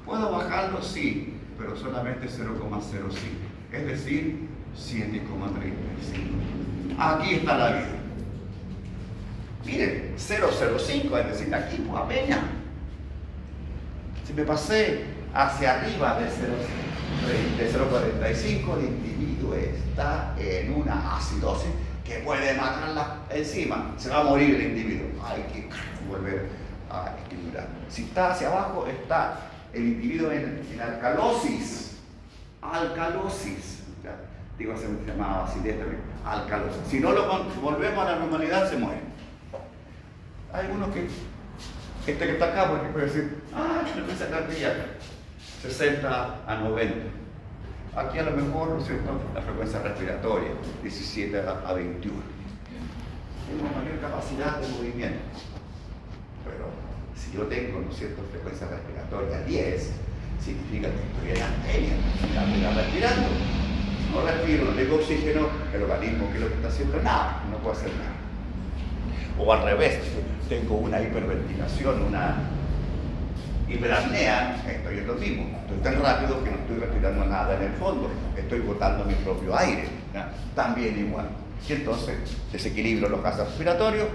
¿Puedo bajarlo? Sí, pero solamente 0,05, es decir, 7,35. Aquí está la vida. Miren, 0,05, es decir, aquí pues apenas. Si me pasé hacia arriba de 0,45, el individuo está en una acidosis que puede matar la enzima. Se va a morir el individuo. Hay que volver a equilibrar. Si está hacia abajo, está el individuo en alcalosis. Alcalosis. Ya, digo, se llamaba acidez también. Alcalosis. Si no lo volvemos a la normalidad, se muere. Hay uno que está acá, porque puede decir, frecuencia cardíaca, 60 a 90. Aquí a lo mejor, ¿no es cierto?, la frecuencia respiratoria, 17 a 21. Tengo mayor capacidad de movimiento. Pero si yo tengo, ¿no es cierto?, frecuencia respiratoria 10, significa que estoy en arteria, estoy respirando. No respiro, no tengo oxígeno, el organismo, ¿qué es lo que está haciendo? Nada, no puedo hacer nada. O al revés, tengo una hiperventilación, una hiperapnea, estoy en lo mismo. Estoy tan rápido que no estoy respirando nada en el fondo, estoy botando mi propio aire. ¿Ya? También igual. Y entonces desequilibro los gases respiratorios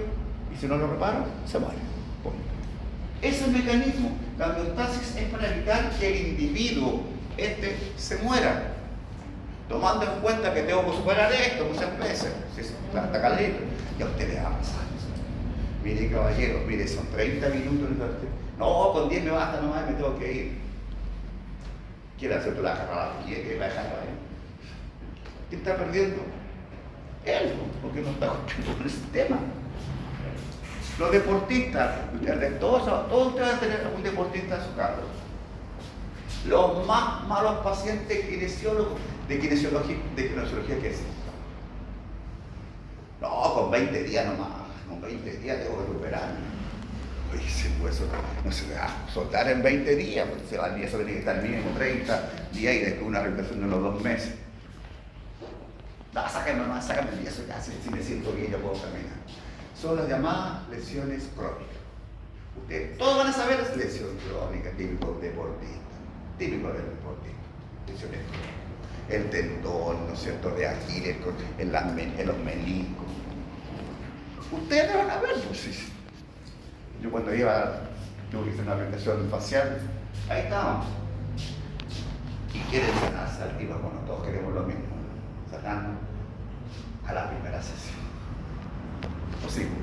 y si no lo reparo, se muere. Punto. Ese es el mecanismo. La homeostasis es para evitar que el individuo se muera. Tomando en cuenta que tengo que superar esto muchas veces. Si está calentito, ya usted le va a pasar. Mire, caballero, mire, son 30 minutos. No, con 10 me basta nomás y me tengo que ir. ¿Quiere hacer la jarrada? ¿Quiere la jarrada? ¿Quién está perdiendo? Él, porque no está cumpliendo con ese tema. Los deportistas, todos ustedes van a tener un deportista a su cargo. Los más malos pacientes kinesiólogos, de kinesiología que es. No, con 20 días nomás. Con 20 días tengo que recuperarme. Oye, ese hueso no se va a soltar en 20 días, porque eso tiene que estar mínimo 30 días y después una recuperación de los 2 meses. No, sácame el yeso ya, si me siento bien, yo puedo caminar. Son las llamadas lesiones crónicas. Ustedes todos van a saber las lesiones crónicas, típico del deportista. Lesiones crónicas. El tendón, ¿no es cierto?, de Aquiles, en los meniscos. Ustedes van a ver, pues sí. Yo cuando tuve que hacer una rehabilitación facial, ahí estábamos. Y quieren sanarse al tiro, bueno, todos queremos lo mismo, sanarnos a la primera sesión. Posible.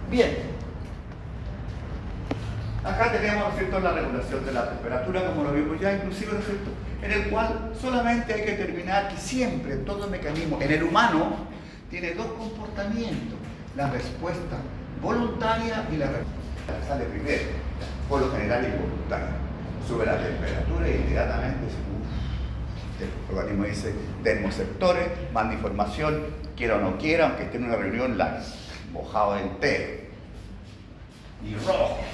Bien. Acá tenemos, ¿no es cierto?, la regulación de la temperatura, como lo vimos ya, inclusive, ¿no es cierto?, en el cual solamente hay que determinar que siempre todo mecanismo, en el humano, tiene 2 comportamientos: la respuesta voluntaria y la respuesta que sale primero, por lo general involuntaria. Sube la temperatura y inmediatamente el organismo dice, termosectores, manda información, quiera o no quiera, aunque esté en una reunión mojado entero y rojo, ¿no?,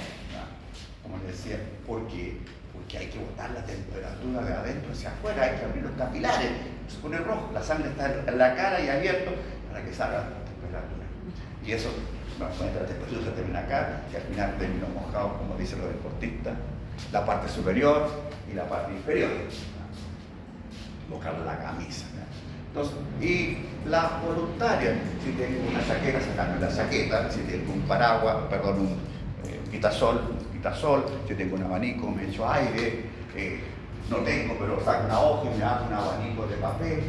como les decía. ¿Por qué? Porque hay que botar la temperatura de adentro hacia afuera, hay que abrir los capilares, se pone rojo, la sangre está en la cara y abierto para que salga la temperatura. Y eso, la temperatura termina acá, y al final termina mojado, como dicen los deportistas, la parte superior y la parte inferior. Mojar la camisa. Entonces, y la voluntaria, si tengo una chaqueta, sacarme la chaqueta, si tengo un paraguas, un quitasol, si tengo un abanico, me echo aire, no tengo, pero saco una hoja y me hago un abanico de papel.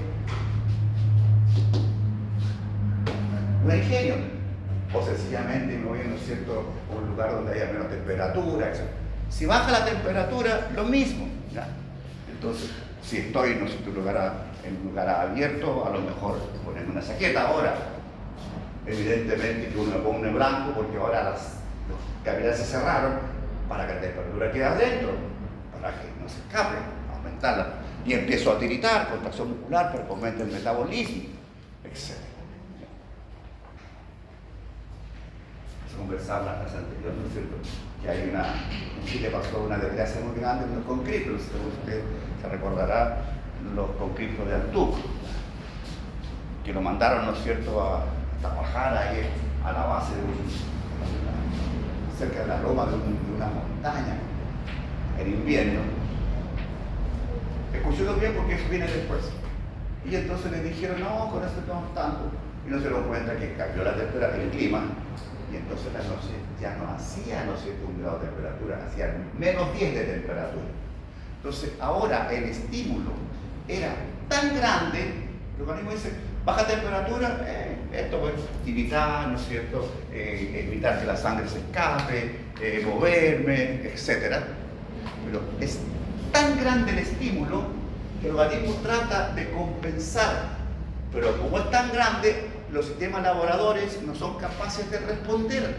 Un ingenio. O sencillamente me voy, ¿no es cierto?, a un lugar donde haya menos temperatura, etc. Si baja la temperatura, lo mismo. ¿Ya? Entonces, si estoy, no sé, en un lugar abierto, a lo mejor ponerme una chaqueta. Ahora, evidentemente que uno me pone blanco porque ahora los capilares se cerraron para que la temperatura quede adentro, para que no se escape, aumentarla. Y empiezo a tiritar, contracción muscular para que aumente el metabolismo. etc. Eso conversaba la clase anterior, ¿no es cierto? Que hay en Chile pasó una desgracia muy grande con los conscriptos. Usted se recordará los conscriptos de Antuco, que lo mandaron, ¿no es cierto?, a trabajar ahí a la base cerca de la loma de una montaña en invierno. Escúchelo bien porque eso viene después. Y entonces le dijeron, no, con eso estamos tanto. Y no se dieron cuenta que cambió la temperatura, el clima, y entonces la noche ya no hacía, no sé, 1 grado de temperatura, hacía menos 10 de temperatura. Entonces ahora el estímulo era tan grande, el organismo dice, baja temperatura, esto puede evitar, ¿no es cierto?, evitar que la sangre se escape, moverme, etc. Pero es tan grande el estímulo que el organismo trata de compensar, pero como es tan grande, los sistemas elaboradores no son capaces de responder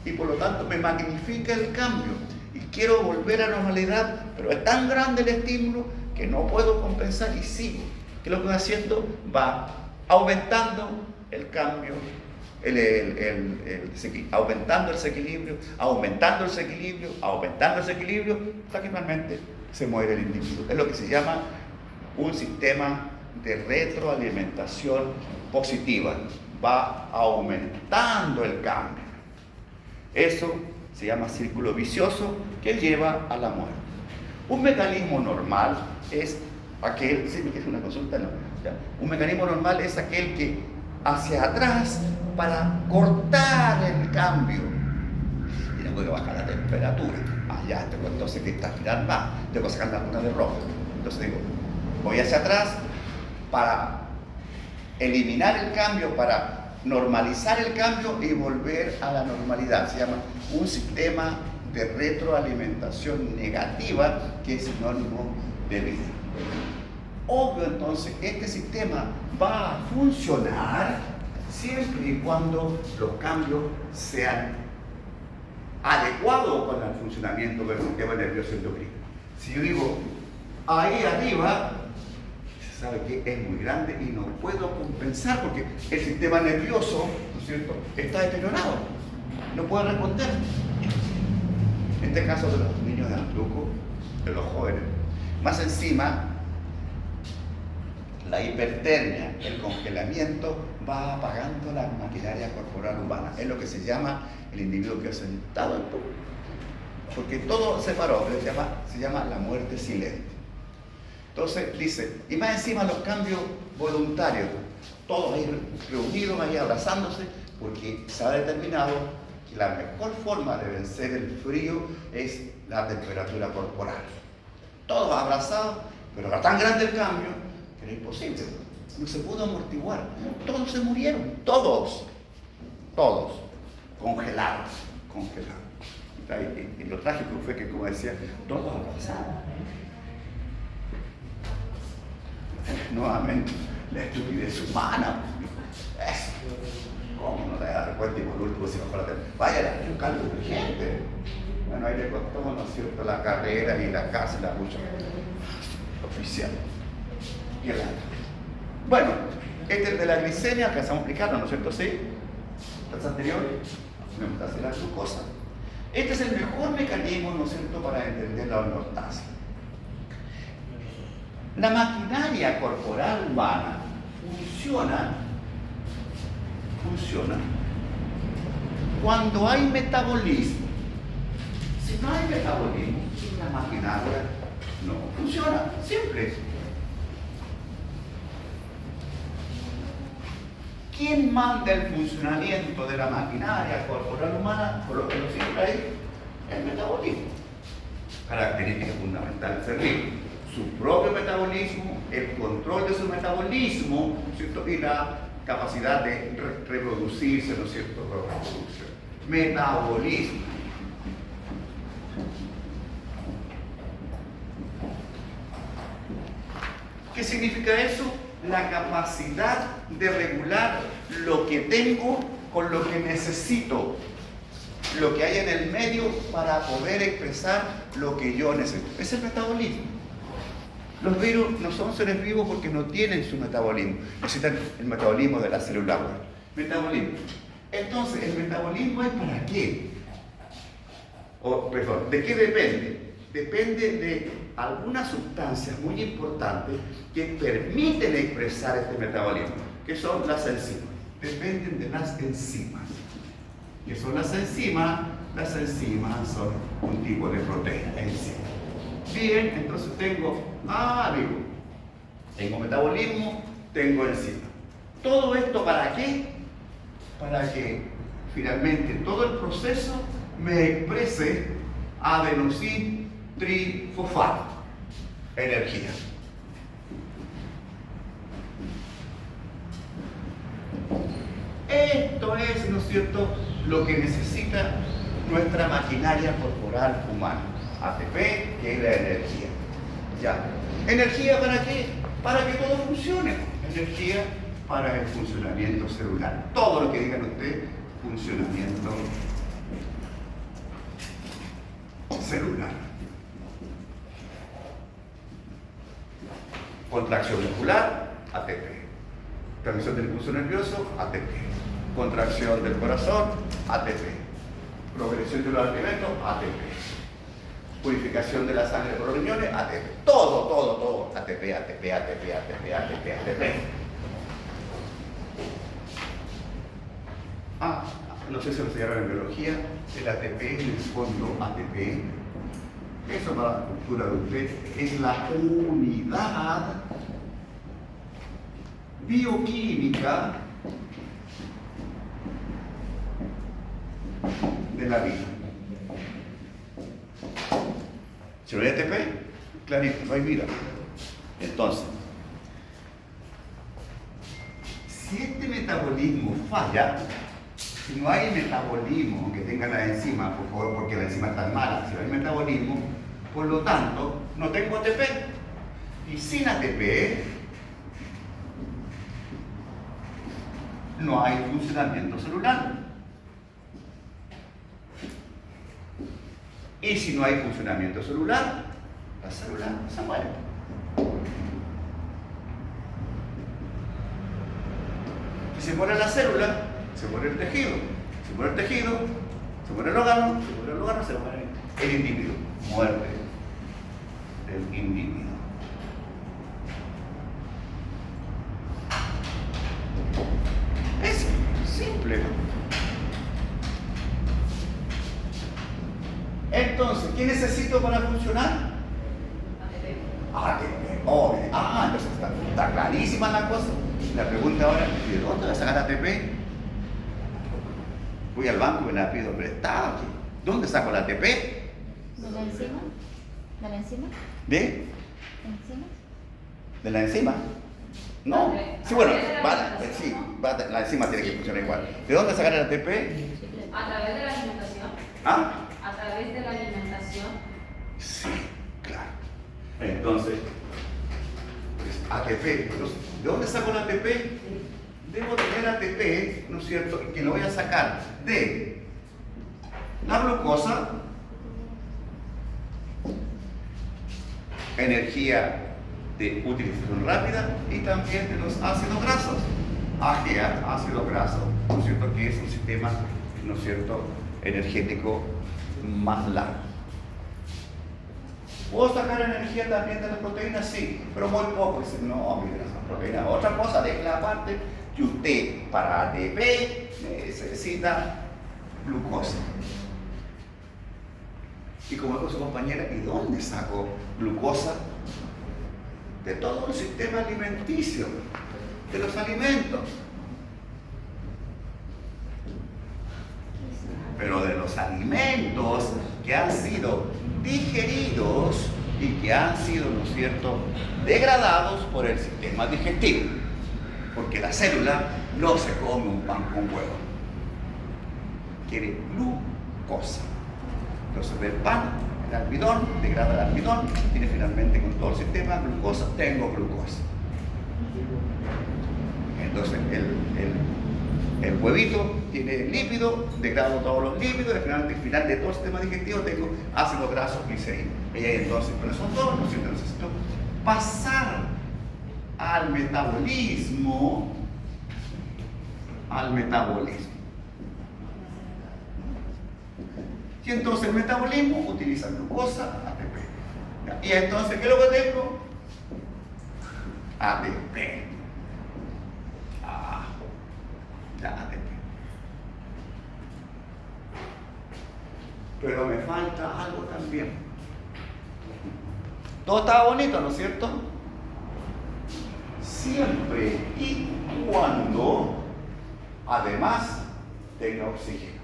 y por lo tanto me magnifica el cambio y quiero volver a normalidad, pero es tan grande el estímulo que no puedo compensar y sigo. ¿Qué es lo que va haciendo? Va aumentando el cambio, aumentando el desequilibrio, aumentando el desequilibrio, aumentando el desequilibrio, hasta que finalmente se muere el individuo. Es lo que se llama un sistema de retroalimentación positiva. Va aumentando el cambio. Eso se llama círculo vicioso que lleva a la muerte. Un mecanismo normal es aquel, sí, es una consulta, no, ya. Un mecanismo normal es aquel que hacia atrás para cortar el cambio. Tengo que bajar la temperatura. Ya, entonces que está aspirar más, tengo que sacar la luna de rojo. Entonces digo, voy hacia atrás para eliminar el cambio, para normalizar el cambio y volver a la normalidad. Se llama un sistema de retroalimentación negativa que es sinónimo de vida. Obvio entonces que este sistema va a funcionar siempre y cuando los cambios sean adecuados con el funcionamiento del sistema nervioso endocrino. Si yo digo, ahí arriba, se sabe que es muy grande y no puedo compensar porque el sistema nervioso, ¿no es cierto?, está deteriorado, no puede responder. En este caso de los niños de Antuco, de los jóvenes, más encima, la hipertermia, el congelamiento, va apagando la maquinaria corporal humana. Es lo que se llama el individuo que ha sentado en todo. Porque todo se paró, se llama la muerte silente. Entonces dice, y más encima los cambios voluntarios, todos ahí reunidos, ahí abrazándose, porque se ha determinado que la mejor forma de vencer el frío es la temperatura corporal. Todos abrazados, pero era tan grande el cambio que era imposible, no se pudo amortiguar. Todos se murieron, todos, congelados. Y lo trágico fue que, como decía, todos abrazados. Nuevamente, la estupidez humana. Eso. ¿Cómo no te das cuenta? Y por último, si mejor vaya a buscar urgente. Bueno, ahí le costó, ¿no es cierto?, la carrera y la casa y la lucha oficial. Y el alto. Bueno, este es de la glicemia, alcanzamos a explicarlo, ¿no es cierto? Sí. ¿Las anteriores? Me gusta hacer la glucosa. Este es el mejor mecanismo, ¿no es cierto?, para entender la homeostasis. La maquinaria corporal humana funciona cuando hay metabolismo. Si no hay metabolismo, la maquinaria no funciona, siempre. ¿Quién manda el funcionamiento de la maquinaria corporal humana? Colóquenlo siempre ahí, el metabolismo. Característica fundamental del ser vivo. Su propio metabolismo, el control de su metabolismo, ¿cierto?, y la capacidad de reproducirse, ¿no es cierto?, reproducción. Metabolismo. ¿Qué significa eso? La capacidad de regular lo que tengo con lo que necesito, lo que hay en el medio para poder expresar lo que yo necesito. Es el metabolismo. Los virus no son seres vivos porque no tienen su metabolismo. Necesitan el metabolismo de la célula huevo. Metabolismo. Entonces, ¿el metabolismo es para qué? Perdón, ¿de qué depende? Depende de algunas sustancias muy importantes que permiten expresar este metabolismo, que son las enzimas. Dependen de las enzimas. ¿Qué son las enzimas? Las enzimas son un tipo de proteína, enzima. Bien, entonces tengo metabolismo, tengo enzima. ¿Todo esto para qué? Para que finalmente todo el proceso me exprese adenosín trifosfato, energía. Esto es, ¿no es cierto?, lo que necesita nuestra maquinaria corporal humana. ATP, que es la energía. ¿Ya? ¿Energía para qué? Para que todo funcione. Energía para el funcionamiento celular. Todo lo que digan ustedes, funcionamiento celular. Contracción muscular, ATP. Transmisión del impulso nervioso, ATP. Contracción del corazón, ATP. Progresión de los alimentos, ATP. Purificación de la sangre por los riñones, ATP. Todo. ATP. No sé si lo enseñaron en biología, el ATP, en el fondo ATP, eso para la cultura de usted, es la unidad bioquímica de la vida. Si no hay ATP, clarito, no hay vida. Entonces, si este metabolismo falla, si no hay metabolismo que tenga la enzima, por favor, porque la enzima está mala, si no hay metabolismo, por lo tanto, no tengo ATP. Y sin ATP, no hay funcionamiento celular. Y si no hay funcionamiento celular, la célula se muere. Si se muere la célula, se muere el tejido. Se muere el tejido, se muere el órgano, se muere el órgano, se muere el individuo. Muerte del individuo. Es simple. Entonces, ¿qué necesito para funcionar? ATP. Entonces está clarísima la cosa. La pregunta ahora, ¿de dónde voy a sacar ATP? Voy al banco y me la pido prestada. ¿Dónde saco la ATP? ¿De la enzima? ¿De la enzima? ¿De? ¿Enzima? ¿De la enzima? No. Sí, bueno, la enzima tiene que funcionar igual. ¿De dónde sacar el ATP? A través de la alimentación. ¿Ah? A través de la alimentación. Sí, claro. Entonces, pues, ATP. Entonces, ¿de dónde saco el ATP? Debo tener ATP, ¿no es cierto? Que lo voy a sacar de la glucosa, energía de utilización rápida, y también de los ácidos grasos. AGA, ácido graso, ¿no es cierto? Que es un sistema, ¿no es cierto?, energético más largo. ¿Puedo sacar energía también de las proteínas? Sí, pero muy poco. Dicen, no, mira, las proteínas. Otra cosa, déjela aparte, que usted para ATP necesita glucosa. Y como dijo su compañera, ¿y dónde saco glucosa? De todo el sistema alimenticio, de los alimentos. Pero de los alimentos que han sido digeridos y que han sido, ¿no es cierto?, degradados por el sistema digestivo. Porque la célula no se come un pan con huevo. Quiere glucosa. Entonces del pan, el almidón, degrada el almidón, tiene finalmente con todo el sistema glucosa, tengo glucosa. Entonces el huevito tiene lípido, degrado todos los lípidos, al final de todo el sistema digestivo tengo ácido graso, glicerina. Y ahí entonces, con esos dos, no necesito pasar al metabolismo. Y entonces el metabolismo utiliza glucosa, ATP. Y entonces, ¿qué es lo que tengo? ATP. Ya ATP. Pero me falta algo también. Todo está bonito, ¿no es cierto? Siempre y cuando además tenga oxígeno.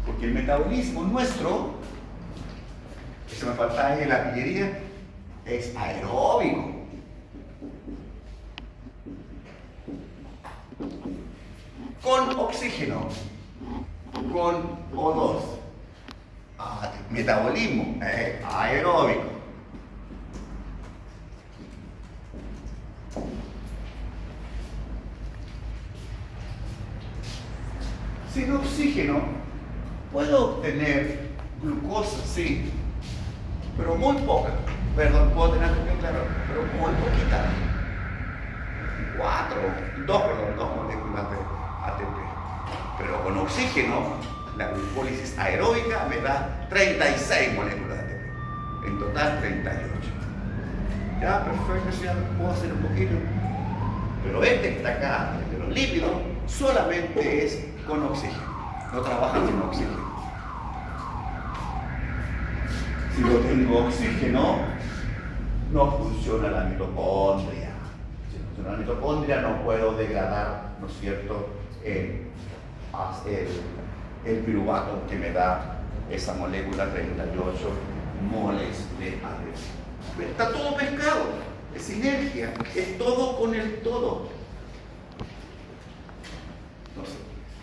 Porque el metabolismo nuestro, eso me falta ahí en la pillería, es aeróbico. Con oxígeno, con O2. Metabolismo aeróbico. Sin oxígeno puedo obtener glucosa, sí, pero muy poca. Perdón, puedo tener claro, pero muy poquita. 2 moléculas de ATP. Pero con oxígeno, la glucólisis aeróbica me da 36 moléculas de ATP. En total 38. Ya, perfecto, ya puedo hacer un poquito. Pero este que está acá, el de los lípidos, solamente es con oxígeno. No trabaja sin oxígeno. Si no tengo oxígeno, no funciona la mitocondria. Si no funciona la mitocondria, no puedo degradar, ¿no es cierto?, el piruvato que me da esa molécula 38 moles de ATP. Está todo pescado, es sinergia, es todo con el todo. No sé,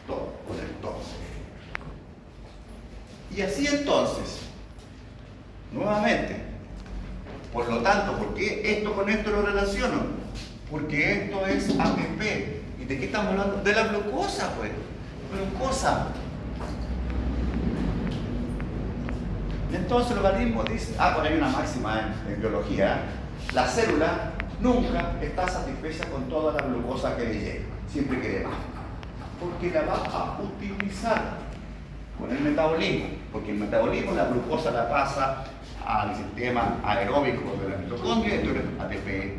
todo con el todo. Y así entonces, nuevamente, por lo tanto, ¿por qué esto con esto lo relaciono? Porque esto es ATP. ¿Y de qué estamos hablando? De la glucosa, pues. Glucosa. Entonces el organismo dice, por ahí hay una máxima en biología, la célula nunca está satisfecha con toda la glucosa que le llega, siempre quiere más, porque la va a utilizar con el metabolismo, porque el metabolismo la glucosa la pasa al sistema aeróbico de la mitocondria, entonces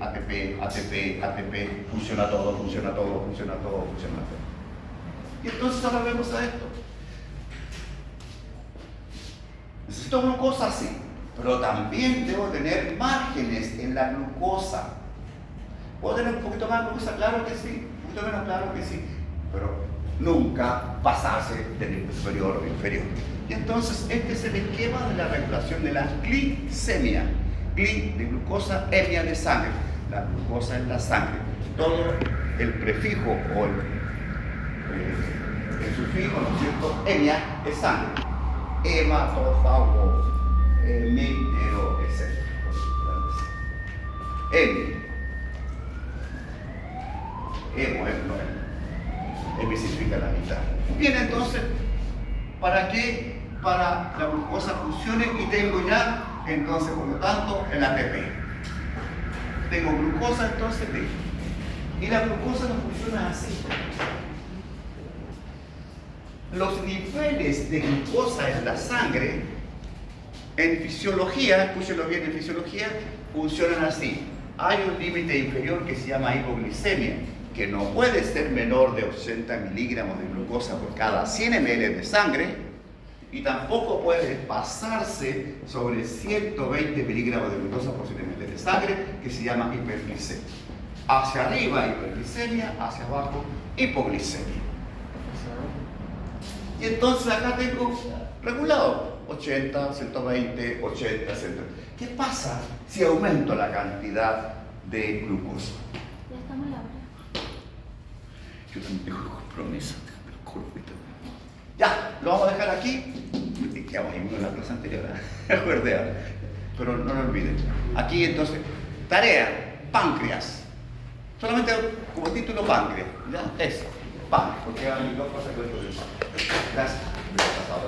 ATP, funciona todo. Y entonces ahora vemos a esto. Necesito glucosa, sí, pero también debo tener márgenes en la glucosa. ¿Puedo tener un poquito más de glucosa? Claro que sí, un poquito menos, claro que sí, pero nunca pasarse de nivel superior o inferior. Y entonces este es el esquema de la regulación de la glicemia. Gli de glucosa, emia de sangre. La glucosa en la sangre. Todo el prefijo o el sufijo, ¿no es cierto? Emia es sangre. Hematófago, mítero, etc. Hemi significa la mitad. Bien, entonces, ¿para qué? Para la glucosa funcione y tengo ya, entonces, por lo tanto, el ATP. Tengo glucosa, entonces, y la glucosa no funciona así. Los niveles de glucosa en la sangre, en fisiología, escúchenlo bien, en fisiología, funcionan así. Hay un límite inferior que se llama hipoglicemia, que no puede ser menor de 80 miligramos de glucosa por cada 100 ml de sangre, y tampoco puede pasarse sobre 120 miligramos de glucosa por 100 ml de sangre, que se llama hiperglicemia. Hacia arriba hiperglicemia, hacia abajo hipoglicemia. Y entonces acá tengo regulado 80, 120, 80, 120. ¿Qué pasa si aumento la cantidad de glucosa? Ya estamos en la hora. Yo también tengo compromiso. Ya, lo vamos a dejar aquí. Quedamos ahí en la clase anterior, ¿eh? Acordé ahora. Pero no lo olviden. Aquí entonces, tarea, páncreas. Solamente como título páncreas. ¿Ya? Eso, páncreas, porque hay dos cosas que esto. Gracias.